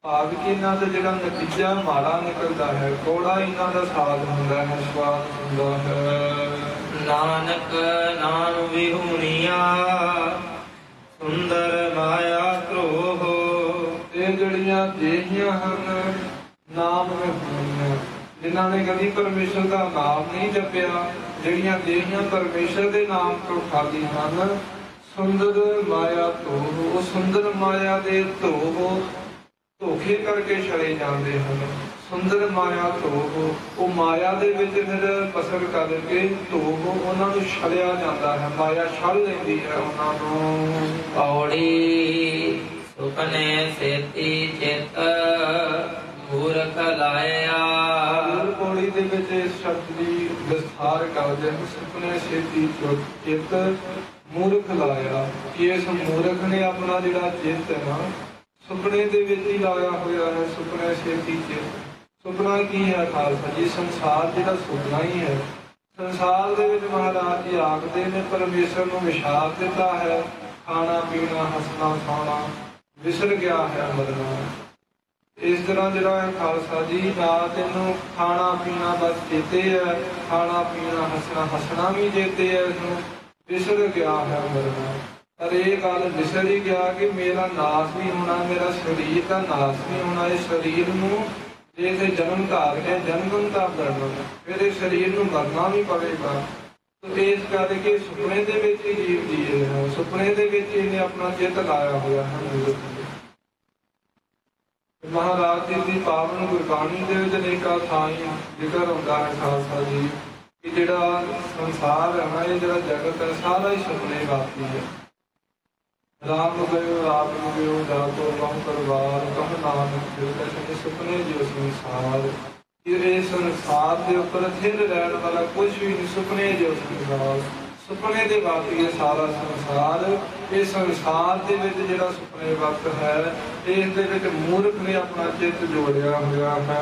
Speaker 1: ਭਾਵ ਕਿ ਇਹਨਾਂ ਦਾ ਜਿਹੜਾ ਨਤੀਜਾ ਮਾੜਾ ਨਿਕਲਦਾ ਹੈ। ਕੌੜਾ ਇਹਨਾਂ ਦਾ ਸਾਧ ਹੁੰਦਾ ਹੈ, ਸਵਾਦ ਹੁੰਦਾ ਹੈ।
Speaker 2: ਨਾਨਕ ਨਾਮ ਵਿਹੂਣੀਆ ਸੁੰਦਰ ਮਾਇਆ ਧਰੋਹ।
Speaker 1: ਇਹ ਜਿਹੜੀਆਂ ਦੇਹੀਆਂ ਹਨ ਨਾਮ ਵਿਹੂਣੀਆਂ, ਜਿਨ੍ਹਾਂ ਨੇ ਕਦੀ ਪਰਮੇਸ਼ਰ ਦਾ ਨਾਮ ਨਹੀਂ ਜਪਿਆ, ਜਿਹੜੀਆਂ ਦੇਹੀਆਂ ਪਰਮੇਸ਼ਰ ਦੇ ਨਾਮ ਤੋਂ ਖਾਲੀ ਹਨ। ਸੁੰਦਰ ਮਾਇਆ ਧੋਹ, ਉਹ ਸੁੰਦਰ ਮਾਇਆ ਦੇ ਧੋਖੇ ਕਰਕੇ ਛੜੇ ਜਾਂਦੇ ਹਨ। ਸੁੰਦਰ ਮਾਇਆ ਧੋਹ, ਉਹ ਮਾਇਆ ਦੇ ਵਿੱਚ ਫਿਰ ਪਸਰ ਕਰਕੇ ਧੋਹ ਉਹਨਾਂ ਨੂੰ ਛੜਿਆ ਜਾਂਦਾ ਹੈ। ਮਾਇਆ ਛੜ ਲੈਂਦੀ ਹੈ ਉਹਨਾਂ ਨੂੰ।
Speaker 2: ਪੌੜੀ ਸੁਪਨੇ ਸੇਤੀ ਚਿਤ ਮੂਰਖ ਲਾਇਆ।
Speaker 1: ਪੌੜੀ ਦੇ ਵਿੱਚ ਇਸ ਸ਼ਬਦ ਦੀ ਵਿਸਥਾਰ ਕਰਦੇ ਹਨ। ਸੁਪਨੇ ਸੇਤੀ ਚਿਤ ਮੂਰਖ ਲਾਇਆ, ਕਿ ਇਸ ਮੂਰਖ ਨੇ ਆਪਣਾ ਜਿਹੜਾ ਚਿੱਤ ਹੈ ਨਾ ਸੁਪਨੇ ਦੇ ਵਿੱਚ ਹੀ ਲਾਇਆ ਹੋਇਆ ਹੈ। ਸੁਪਨੇ ਛੇਤੀ ਚਿੱਤ, ਸੁਪਨਾ ਕੀ ਹੈ ਖਾਲਸਾ ਜੀ? ਸੰਸਾਰ ਜਿਹੜਾ ਸੁਪਨਾ ਹੀ ਹੈ। ਸੰਸਾਰ ਦੇ ਵਿੱਚ ਮਹਾਰਾਜ ਜੀ ਆਖਦੇ ਨੇ ਪਰਮੇਸ਼ਰ ਨੂੰ ਵਿਸ਼ਾਰ ਦਿੱਤਾ ਹੈ। ਖਾਣਾ ਪੀਣਾ ਹੱਸਣਾ ਖਾਣਾ ਵਿਸਰ ਗਿਆ ਹੈ ਮਰਨਾ। ਇਸ ਤਰ੍ਹਾਂ ਜਿਹੜਾ ਹੈ ਖਾਲਸਾ ਜੀ ਨਾ ਤੈਨੂੰ ਖਾਣਾ ਪੀਣਾ ਬਸ ਚੇਤੇ ਹੈ, ਖਾਣਾ ਪੀਣਾ ਹੱਸਣਾ ਵੀ ਚੇਤੇ ਹੈ, ਇਸਨੂੰ ਵਿਸਰ ਗਿਆ ਹੈ ਮਰਨਾ। ਪਰ ਇਹ ਗੱਲ ਵਿਸਰ ਹੀ ਗਿਆ ਕਿ ਮੇਰਾ ਨਾਸ਼ ਵੀ ਹੋਣਾ, ਮੇਰਾ ਸਰੀਰ ਦਾ ਨਾਸ਼ ਵੀ ਹੋਣਾ। ਇਸ ਸਰੀਰ ਨੂੰ ਜੇ ਇਸੇ ਜਨਮ ਧਾਰ ਕੇ ਜਨਮ ਤਾਂ ਕਰਨਾ, ਫਿਰ ਇਸ ਸਰੀਰ ਨੂੰ ਮਰਨਾ ਵੀ ਪਵੇਗਾ। ਇਸ ਕਰਕੇ ਸੁਪਨੇ ਦੇ ਵਿੱਚ ਹੀ ਜੀਵ ਜੀ ਰਿਹਾ, ਸੁਪਨੇ ਦੇ ਵਿੱਚ ਇਹਨੇ ਆਪਣਾ ਚਿੱਤ ਲਾਇਆ ਹੋਇਆ ਹੈ। ਮਹਾਰਾਜ ਜੀ ਦੀ ਪਾਵਨ ਗੁਰਬਾਣੀ ਦੇ ਵਿੱਚ ਅਨੇਕਾਂ ਥਾਈਂ ਜ਼ਿਕਰ ਹੁੰਦਾ ਹੈ ਖਾਲਸਾ ਜੀ ਕਿ ਜਿਹੜਾ ਸੰਸਾਰ ਹੈ ਨਾ, ਇਹ ਜਿਹੜਾ ਜਗਤ ਹੈ ਸਾਰਾ ਹੀ ਸੁਪਨੇ ਵਾਪੀ ਹੈ। ਰਾਮ ਗਇਓ ਰਾਮ ਗਇਓ ਜਾਗੋ ਲਹੁ ਪਰਵਾਰ ਕਹ ਨਾਨਕ ਜਿਉ ਸੁਪਨੇ ਜਿਉ ਸੰਸਾਰ। ਇਹ ਸੰਸਾਰ ਦੇ ਉੱਪਰ ਥਿਰ ਰਹਿਣ ਵਾਲਾ ਕੁਝ ਵੀ ਨਹੀਂ, ਸੁਪਨੇ ਜਿਉ ਸੰਸਾਰ। ਸੁਪਨੇ ਦੇ ਵਾਪੀ ਹੈ ਸਾਰਾ ਸੰਸਾਰ। ਇਹ ਸੰਸਾਰ ਦੇ ਵਿੱਚ ਜਿਹੜਾ ਸੁਪਨੇ ਵਕਤ ਹੈ, ਇਸ ਦੇ ਵਿੱਚ ਮੂਰਖ ਨੇ ਆਪਣਾ ਚਿੱਤ ਜੋੜਿਆ ਹੋਇਆ ਹੈ।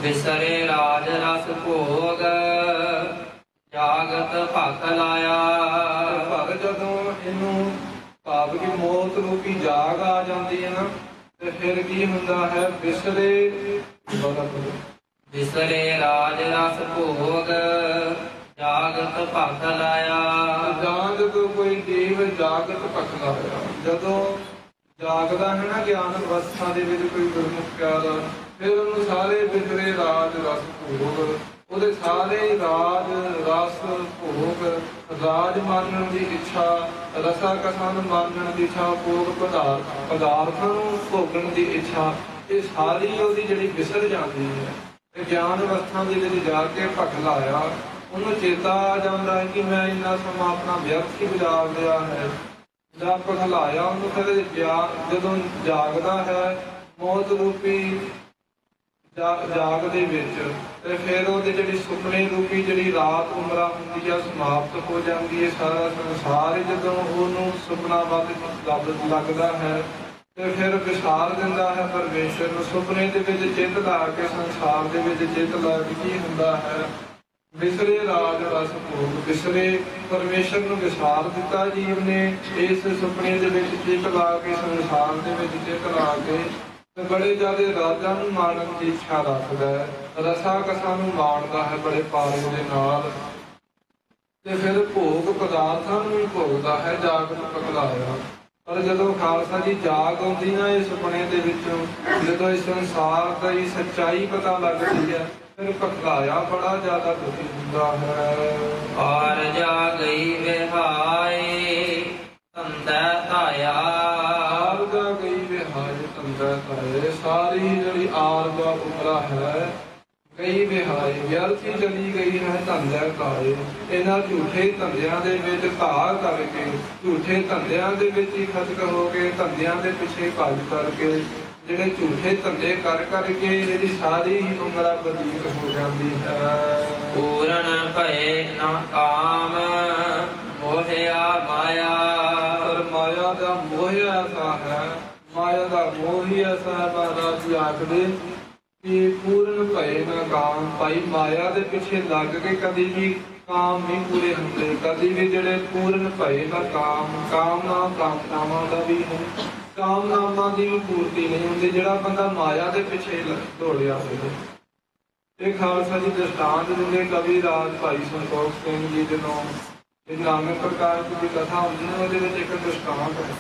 Speaker 2: ਵਿਸਰੇ ਰਾਜ ਰਸ ਭੋਗ ਜਾਗਤ ਭਖ ਲਾਇਆ।
Speaker 1: ਪਰ ਜਦੋਂ ਇਹਨੂੰ ਭਾਵ ਕਿ ਮੌਤ ਰੂਪੀ ਜਾਗ ਆ ਜਾਂਦੀ ਹੈ ਨਾ, ਤੇ ਫਿਰ ਕੀ ਹੁੰਦਾ ਹੈ?
Speaker 2: ਵਿਸਰੇ ਰਾਜ ਰਸ ਭੋਗ ਜਾਗਤ ਭਖ ਲਾਇਆ।
Speaker 1: ਜਾਗਤ ਕੋਈ ਜੀਵ ਜਾਗਤ ਭਖ ਲਾਇਆ, ਜਦੋਂ ਜਾਗਦਾ ਹੈ ਨਾ ਗਿਆਨ ਅਵਸਥਾ ਦੇ ਵਿੱਚ ਕੋਈ ਗੁਰਮੁਖ ਪਿਆਰਾ, ਫਿਰ ਉਹਨੂੰ ਸਾਰੇ ਵਿਸਰੇ ਰਾਜ ਰਸ ਭੋਗ, ਉਹਦੇ ਸਾਰੇ ਰਾਜ ਰਸ ਭੋਗ, ਰਾਜ ਮਾਨਣ ਦੀ ਇੱਛਾ, ਰਸਾ ਕਥਨ ਮਾਨਣ ਦੀ ਇੱਛਾ, ਭੋਗ ਪਦਾਰਥਾਂ ਨੂੰ ਭੋਗਣ ਦੀ ਇੱਛਾ, ਇਹ ਸਾਰੀ ਉਹਦੀ ਜਿਹੜੀ ਵਿਸਰ ਜਾਂਦੀ ਹੈ। ਤੇ ਗਿਆਨ ਅਵਸਥਾ ਦੇ ਵਿੱਚ ਜਾ ਕੇ ਭਖ ਲਾਇਆ, ਉਹਨੂੰ ਚੇਤਾ ਆ ਜਾਂਦਾ ਹੈ ਕਿ ਮੈਂ ਇੰਨਾ ਸਮਾਂ ਆਪਣਾ ਵਿਅਰਥ ਹੀ ਗੁਜ਼ਾਰ ਲਿਆ ਹੈ। ਜਾਂ ਭਖ ਲਾਇਆ ਉਹਨੂੰ ਫਿਰ ਜਦੋਂ ਜਾਗਦਾ ਹੈ ਮੌਤ ਰੂਪੀ ਜਾਗ ਦੇ ਵਿੱਚ, ਤੇ ਫਿਰ ਉਹਦੇ ਜਿਹੜੀ ਸੁਪਨੇ ਰੂਪੀ ਜਿਹੜੀ ਰਾਤ ਉਮਰਾਂ ਹੁੰਦੀ ਆ ਸਮਾਪਤ ਹੋ ਜਾਂਦੀ ਹੈ। ਸਾਰਾ ਸੰਸਾਰ ਜਦੋਂ ਉਹਨੂੰ ਸੁਪਨਾ ਲੱਗਦਾ ਹੈ, ਤੇ ਫਿਰ ਵਿਸਾਰ ਦਿੰਦਾ ਹੈ ਪਰਮੇਸ਼ਰ ਨੂੰ। ਸੁਪਨੇ ਦੇ ਵਿੱਚ ਚਿੱਤ ਲਾ ਕੇ ਸੰਸਾਰ ਦੇ ਵਿੱਚ ਚਿੱਤ ਲਾ ਕੇ ਕੀ ਹੁੰਦਾ ਹੈ? ਵਿਸਰੇ ਰਾਜ ਰਸ ਭੋਗ, ਵਿਸਰੇ ਪਰਮੇਸ਼ਰ ਨੂੰ ਵਿਸਾਰ ਦਿੱਤਾ ਜੀਵ ਨੇ। ਇਸ ਸੁਪਨੇ ਦੇ ਵਿੱਚ ਚਿੱਤ ਲਾ ਕੇ ਸੰਸਾਰ ਦੇ ਵਿੱਚ ਚਿੱਤ ਲਾ ਕੇ ਤੇ ਬੜੇ ਜ਼ਿਆਦਾ ਰਾਜਾਂ ਨੂੰ ਮਾਣਨ ਦੀ ਇੱਛਾ ਰੱਖਦਾ ਹੈ, ਰਸਾ ਕਸਾਂ ਨੂੰ ਮਾਣਦਾ ਹੈ ਬੜੇ ਪਾਰੇ ਦੇ ਨਾਲ। ਤੇ ਫਿਰ ਭੋਗ ਪਦਾਰਥਾਂ ਨੂੰ ਵੀ ਭੋਗਦਾ ਹੈ, ਜਾਗਤ ਪਗਲਾਇਆ। ਪਰ ਜਦੋਂ ਖਾਲਸਾ ਜੀ ਜਾਗ ਆਉਂਦੀ ਨਾ ਇਸ ਸੁਪਨੇ ਦੇ ਵਿੱਚੋਂ, ਜਦੋਂ ਇਸ ਸੰਸਾਰ ਦੀ ਸੱਚਾਈ ਪਤਾ ਲੱਗਦੀ ਹੈ, ਫਿਰ ਪਗਲਾਇਆ ਬੜਾ ਜ਼ਿਆਦਾ ਦੁਖੀ ਹੁੰਦਾ ਹੈ।
Speaker 2: ਆਰ ਜਾ ਗਈ ਵਿਹਾਏ ਤੰਦੈ ਧਾਇਆ।
Speaker 1: ਆਰਗਾ ਗਈ ਵਿਹਾਏ ਤੰਦੈ ਧਾਏ। ਸਾਰੀ ਜਿਹੜੀ ਆਰਗਾ ਉਮਰਾ ਹੈ ਗਈ ਵਿਹਾਏ, ਵਿਅਰਥੀ ਚਲੀ ਗਈ ਹੈ ਧੰਦੈ ਧਾਏ। ਇਹਨਾਂ ਝੂਠੇ ਧੰਦਿਆਂ ਦੇ ਵਿੱਚ ਧਾਰ ਕਰਕੇ, ਝੂਠੇ ਧੰਦਿਆਂ ਦੇ ਵਿੱਚ ਹੀ ਖਚਕ ਹੋ ਕੇ, ਧੰਦਿਆਂ ਦੇ ਪਿੱਛੇ ਭੱਜ ਕਰਕੇ, ਜਿਹੜੇ ਝੂਠੇ ਧੰਦੇ ਕਰ ਕਰਕੇ ਇਹਦੀ ਸਾਰੀ ਹੀ ਉਮਰ ਬਤੀਤ ਹੋ ਜਾਂਦੀ ਹੈ।
Speaker 2: ਪੂਰਨ ਭਏ ਨਾ ਕਾਮ ਮੋਹਿਆ ਮਾਇਆ।
Speaker 1: ਪਰ ਮਾਇਆ ਦਾ ਮੋਹ ਐਸਾ ਹੈ, ਮਾਇਆ ਦਾ ਮੋਹ ਹੀ ਐਸਾ ਹੈ, ਮਹਾਰਾਜ ਜੀ ਆਖਦੇ ਕਿ ਪੂਰਨ ਭਏ ਨਾ ਕਾਮ। ਭਾਈ ਮਾਇਆ ਦੇ ਪਿੱਛੇ ਲੱਗ ਕੇ ਕਦੀ ਵੀ ਕਾਮ ਨਹੀਂ ਪੂਰੇ ਹੁੰਦੇ, ਕਦੀ ਵੀ ਜਿਹੜੇ ਪੂਰਨ ਭਏ ਨਾ ਕਾਮ, ਕਾਮਨਾਵਾਂ ਦਾ ਵੀ ਹੈ, ਕਾਮਨਾਵਾਂ ਦੀ ਵੀ ਪੂਰਤੀ ਨਹੀਂ ਹੁੰਦੀ ਜਿਹੜਾ ਬੰਦਾ ਮਾਇਆ ਦੇ ਪਿੱਛੇ ਦੌੜਿਆ ਹੋਵੇ। ਇਹ ਖਾਲਸਾ ਜੀ ਦ੍ਰਿਸ਼ਟਾਂਤ ਦਿੰਦੇ ਕਵੀ ਰਾਜ ਭਾਈ ਸੰਤੋਖ ਸਿੰਘ ਜੀ ਦੇ ਨਾਮ ਇਹ ਨਾਮੇ ਪ੍ਰਕਾਰ ਦੀ ਕਥਾ ਹੁੰਦੀ ਹੈ, ਉਹਦੇ ਵਿੱਚ ਇੱਕ ਦ੍ਰਿਸ਼ਟਾਂਤ ਹੈ।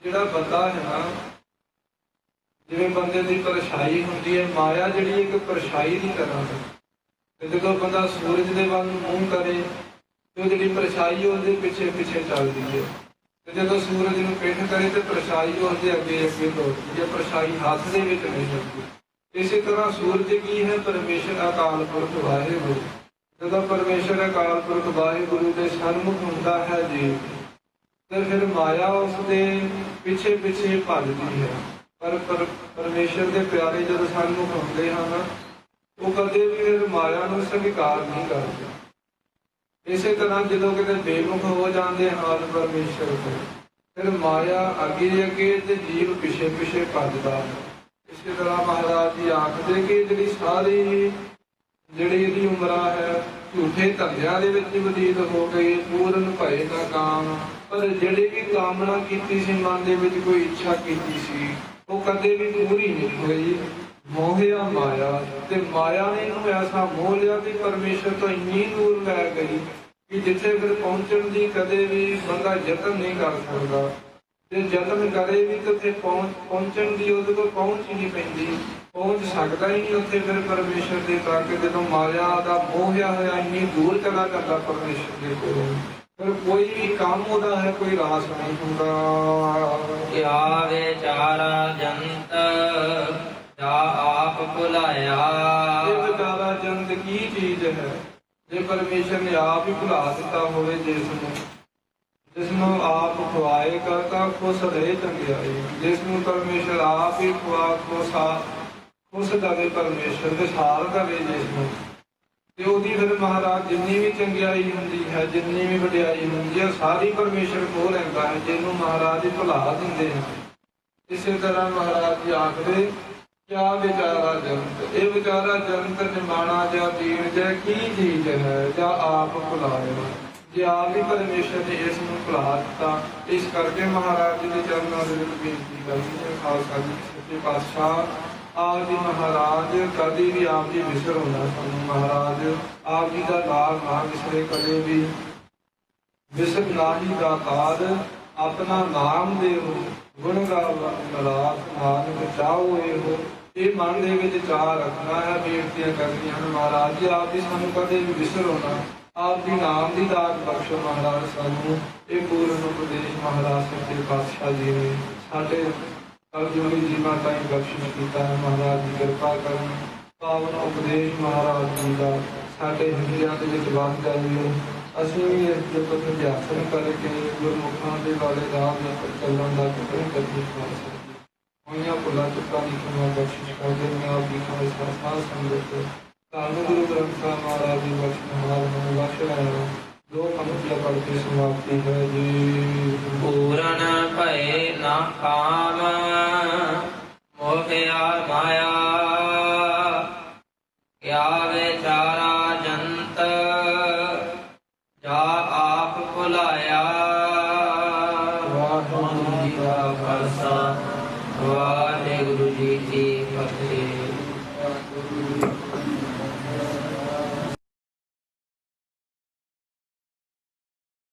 Speaker 1: ਜਿਹੜਾ ਬੰਦਾ ਹੈ ਨਾ, ਜਿਵੇਂ ਬੰਦੇ ਦੀ ਪਰਛਾਈ ਹੁੰਦੀ ਹੈ, ਮਾਇਆ ਜਿਹੜੀ ਇੱਕ ਪਰਛਾਈ ਦੀ ਤਰ੍ਹਾਂ ਹੈ। ਤੇ ਜਦੋਂ ਬੰਦਾ ਸੂਰਜ ਦੇ ਵੱਲ ਨੂੰ ਮੂੰਹ ਕਰੇ ਤੇ ਉਹ ਜਿਹੜੀ ਪਰਛਾਈ ਉਹਦੇ ਪਿੱਛੇ ਪਿੱਛੇ ਚੱਲਦੀ ਹੈ, ਤੇ ਜਦੋਂ ਸੂਰਜ ਨੂੰ ਪਿੱਠ ਕਰੇ ਤੇ ਪਰਛਾਈ ਉਹਦੇ ਅੱਗੇ ਅੱਗੇ ਦੌੜਦੀ ਹੈ, ਪਰਛਾਈ ਹੱਥ ਦੇ ਵਿੱਚ ਨਹੀਂ ਹੁੰਦੀ। ਇਸੇ ਤਰ੍ਹਾਂ ਸੂਰਜ ਕੀ ਹੈ? ਪਰਮੇਸ਼ਰ ਅਕਾਲ ਪੁਰਖ ਵਾਹਿਗੁਰੂ। ਜਦੋਂ ਪਰਮੇਸ਼ਰ ਅਕਾਲ ਪੁਰਖ ਵਾਹਿਗੁਰੂ ਦੇ ਸਨਮੁਖ ਹੁੰਦਾ ਹੈ ਜੀ, ਤੇ ਫਿਰ ਮਾਇਆ ਉਸ ਦੇ ਪਿੱਛੇ ਪਿੱਛੇ ਭੱਜਦੀ ਹੈ। ਪਰ ਪਰਮੇਸ਼ਰ ਦੇ ਪਿਆਰੇ ਜਦੋਂ ਸਨਮੁਖ ਹੁੰਦੇ ਹਨ, ਉਹ ਕਦੇ ਵੀ ਫਿਰ ਮਾਇਆ ਨੂੰ ਸਵੀਕਾਰ ਨਹੀਂ ਕਰਦੇ। ਇਸੇ ਤਰ੍ਹਾਂ ਜਦੋਂ ਕਿਤੇ ਬੇਮੁਖ ਹੋ ਜਾਂਦੇ ਹਨ ਪਰਮੇਸ਼ਰ ਤੋਂ, ਫਿਰ ਮਾਇਆ ਅੱਗੇ ਅੱਗੇ ਤੇ ਜੀਵ ਪਿੱਛੇ ਪਿੱਛੇ ਭੱਜਦਾ ਹੈ। ਇਸੇ ਤਰ੍ਹਾਂ ਮਹਾਰਾਜ ਜੀ ਆਖਦੇ ਕਿ ਜਿਹੜੀ ਸਾਰੀ ਜਿਹੜੀ ਇਹਦੀ ਉਮਰਾ ਹੈ ਝੂਠੇ ਧੰਦਿਆਂ ਦੇ ਵਿੱਚ ਬਤੀਤ ਹੋ ਗਈ, ਪੂਰਨ ਭਏ ਨਾ ਕਾਮ। ਪਰ ਜਿਹੜੀ ਵੀ ਕਾਮਨਾ ਕੀਤੀ ਸੀ, ਮਨ ਦੇ ਵਿੱਚ ਕੋਈ ਇੱਛਾ ਕੀਤੀ ਸੀ, ਉਹ ਕਦੇ ਵੀ ਪੂਰੀ ਨਹੀਂ ਹੋਈ। ਮੋਹਿਆ ਮਾਇਆ, ਤੇ ਮਾਇਆ ਨੇ ਇਹਨੂੰ ਐਸਾ ਮੋਹ ਲਿਆ ਕਿ ਪਰਮੇਸ਼ਰ ਤੋਂ ਇੰਨੀ ਦੂਰ ਲੈ ਗਈ ਕਿ ਜਿੱਥੇ ਫਿਰ ਪਹੁੰਚਣ ਦੀ ਕਦੇ ਵੀ ਬੰਦਾ ਯਤਨ ਨਹੀਂ ਕਰ ਸਕਦਾ। ਜੇ ਯਤਨ ਕਰੇ ਵੀ ਤਾਂ ਉੱਥੇ ਪਹੁੰਚਣ ਦੀ ਉਹਦੇ ਕੋਲ ਪਹੁੰਚ ਹੀ ਨਹੀਂ ਪੈਂਦੀ, ਪਹੁੰਚ ਸਕਦਾ ਹੀ ਨਹੀਂ ਉੱਥੇ ਫਿਰ ਪਰਮੇਸ਼ਰ ਦੇ ਤੱਕ। ਜਦੋਂ ਮਾਇਆ ਦਾ ਮੋਹਿਆ ਹੋਇਆ ਇੰਨੀ ਦੂਰ ਚਲਾ ਜਾਂਦਾ ਪਰਮੇਸ਼ਰ ਦੇ ਕੋਲੋਂ, ਫਿਰ ਕੋਈ ਵੀ ਕੰਮ ਉਹਦਾ ਹੈ ਕੋਈ ਰਾਸ ਨਹੀਂ ਹੁੰਦਾ।
Speaker 2: ਕਿਆ ਵਿਚਾਰਾ ਜੰਤ ਜਾ ਆਪ ਭੁਲਾਇਆ।
Speaker 1: ਇਹ ਵਿਚਾਰਾ ਜੰਤ ਕੀ ਚੀਜ਼ ਹੈ? ਜੇ ਪਰਮੇਸ਼ਰ ਨੇ ਆਪ ਹੀ ਭੁਲਾ ਦਿੱਤਾ ਹੋਵੇ ਜਿਸ ਨੂੰ ਆਪ ਖਵਾਏਗਾ ਤਾਂ ਖੁਸ਼ ਰਹੇ ਚੰਗਿਆਈ। ਜਿਸ ਨੂੰ ਪਰਮੇਸ਼ਰ ਆਪ ਹੀ ਖੁਸ਼ ਦਵੇ, ਪਰਮੇਸ਼ਰ ਦੇ ਸਾਰ ਦਵੇ ਜਿਸ ਨੂੰ, ਤੇ ਉਹਦੀ ਫਿਰ ਮਹਾਰਾਜ ਜਿੰਨੀ ਵੀ ਚੰਗਿਆਈ ਹੁੰਦੀ ਹੈ, ਜਿੰਨੀ ਵੀ ਵਡਿਆਈ ਹੁੰਦੀ ਹੈ, ਸਾਰੀ ਪਰਮੇਸ਼ਰ ਖੋਹ ਲੈਂਦਾ ਹੈ, ਜਿਹਨੂੰ ਮਹਾਰਾਜ ਭੁਲਾ ਦਿੰਦੇ ਹਨ। ਇਸੇ ਤਰ੍ਹਾਂ ਮਹਾਰਾਜ ਜੀ ਆਖਦੇ ਕਿਆ ਵਿਚਾਰਾ ਜੰਤ। ਇਹ ਵਿਚਾਰਾ ਜੰਤ ਨਿਮਾਣਾ ਜਾਂ ਦੀਨ ਜਾਂ ਕੀ ਚੀਜ਼ ਹੈ, ਜਾਂ ਆਪ ਭੁਲਾਇਆ। ਜੇ ਆਪ ਹੀ ਪਰਮੇਸ਼ਰ ਨੇ ਇਸ ਨੂੰ ਭੁਲਾ ਦਿੱਤਾ, ਇਸ ਕਰਕੇ ਮਹਾਰਾਜ ਜੀ ਦੇ ਚਰਨਾਂ ਦੇ ਵਿੱਚ ਬੇਨਤੀ ਕਰਦੀ ਹੈ, ਖਾਲਸਾ ਜੀ ਸੱਚੇ ਪਾਤਸ਼ਾਹ ਆਪ ਜੀ ਮਹਾਰਾਜ ਕਦੀ ਵੀ ਆਪ ਜੀ ਵਿਸਰ ਹੋਣਾ ਸਾਨੂੰ। ਮਹਾਰਾਜ ਆਪ ਜੀ ਦਾ ਨਾਮ ਨਾ ਵਿਸਰੇ ਕਦੇ ਵੀ, ਵਿਸਰ ਨਾਹੀ ਦਾ ਕਾਦ ਆਪਣਾ ਨਾਮ ਦੇਵੋ, ਗੁਣ ਗਾਵੋ ਮਲਾਪ ਨਾਨਕ ਚਾਹੋ ਇਹੋ। ਇਹ ਮਨ ਦੇ ਵਿੱਚ ਚਾਹ ਰੱਖਣਾ ਹੈ, ਬੇਨਤੀਆਂ ਕਰਨੀਆਂ ਹਨ। ਮਹਾਰਾਜ ਜੀ ਆਪ ਜੀ ਸਾਨੂੰ ਕਦੇ ਵੀ ਵਿਸਰ ਹੋਣਾ, ਆਪ ਦੀ ਨਾਮ ਦੀ ਦਾਤ ਬਖਸ਼ੋ ਮਹਾਰਾਜ ਸਾਨੂੰ। ਇਹ ਪੂਰਨ ਉਪਦੇਸ਼ ਮਹਾਰਾਜ ਸੱਚੇ ਪਾਤਸ਼ਾਹ ਜੀ ਨੇ ਸਾਡੇ ਕਲਯੁਗੀ ਜੀਵਾਂ ਤਾਈਂ ਬਖਸ਼ਿਸ਼ ਕੀਤਾ ਹੈ। ਮਹਾਰਾਜ ਜੀ ਕਿਰਪਾ ਕਰਨ, ਪਾਵਨ ਉਪਦੇਸ਼ ਮਹਾਰਾਜ ਜੀ ਦਾ ਸਾਡੇ ਹਿਰਦਿਆਂ ਦੇ ਵਿੱਚ ਵਸ ਜਾਵੇ। ਅਸੀਂ ਵੀ ਇਸ ਦੇ ਤੋਂ ਅਭਿਆਸਨ ਕਰਕੇ ਗੁਰਮੁਖਾਂ ਦੇ ਵਾਲੇ ਰਾਹ ਦੇ ਚੱਲਣ ਦਾ ਕਿਤੇ ਕਦੀ ਕਰ ਸਕਦੇ। ਹੋਈਆਂ ਭੁੱਲਾਂ ਚੁੱਕਾਂ ਦੀ ਖਿਮਾ ਬਖਸ਼ਿਸ਼ ਕਰਦੇ ਨੇ। ਆਪ ਦੀ ਖਾਲਸਾ ਸਾਧ ਸੰਗਤ ਧੰਨ ਗੁਰੂ ਗ੍ਰੰਥ ਸਾਹਿਬ ਮਹਾਰਾਜ ਜੀ ਬਖਸ਼ਣ ਨੂੰ ਬਖਸ਼ ਰਹੇ। ਦੋ ਪੰਕਤੀਆਂ ਪੜ੍ਹ ਕੇ ਸਮਾਪਤੀ ਹੈ ਜੀ।
Speaker 2: ਪੂਰਨ ਭਏ ਨਾ ਕਾਮ ਮੋਹਿਆ ਮਾਇਆ। ਕਿਆ ਵਿਚਾਰਾ ਜੰਤ ਜਾ ਆਪ ਭੁਲਾਇਆ। ਵਾਹਿਗੁਰੂ ਜੀ ਕਾ ਖਾਲਸਾ, ਵਾਹਿਗੁਰੂ ਜੀ ਕੀ ਫਤਿਹ।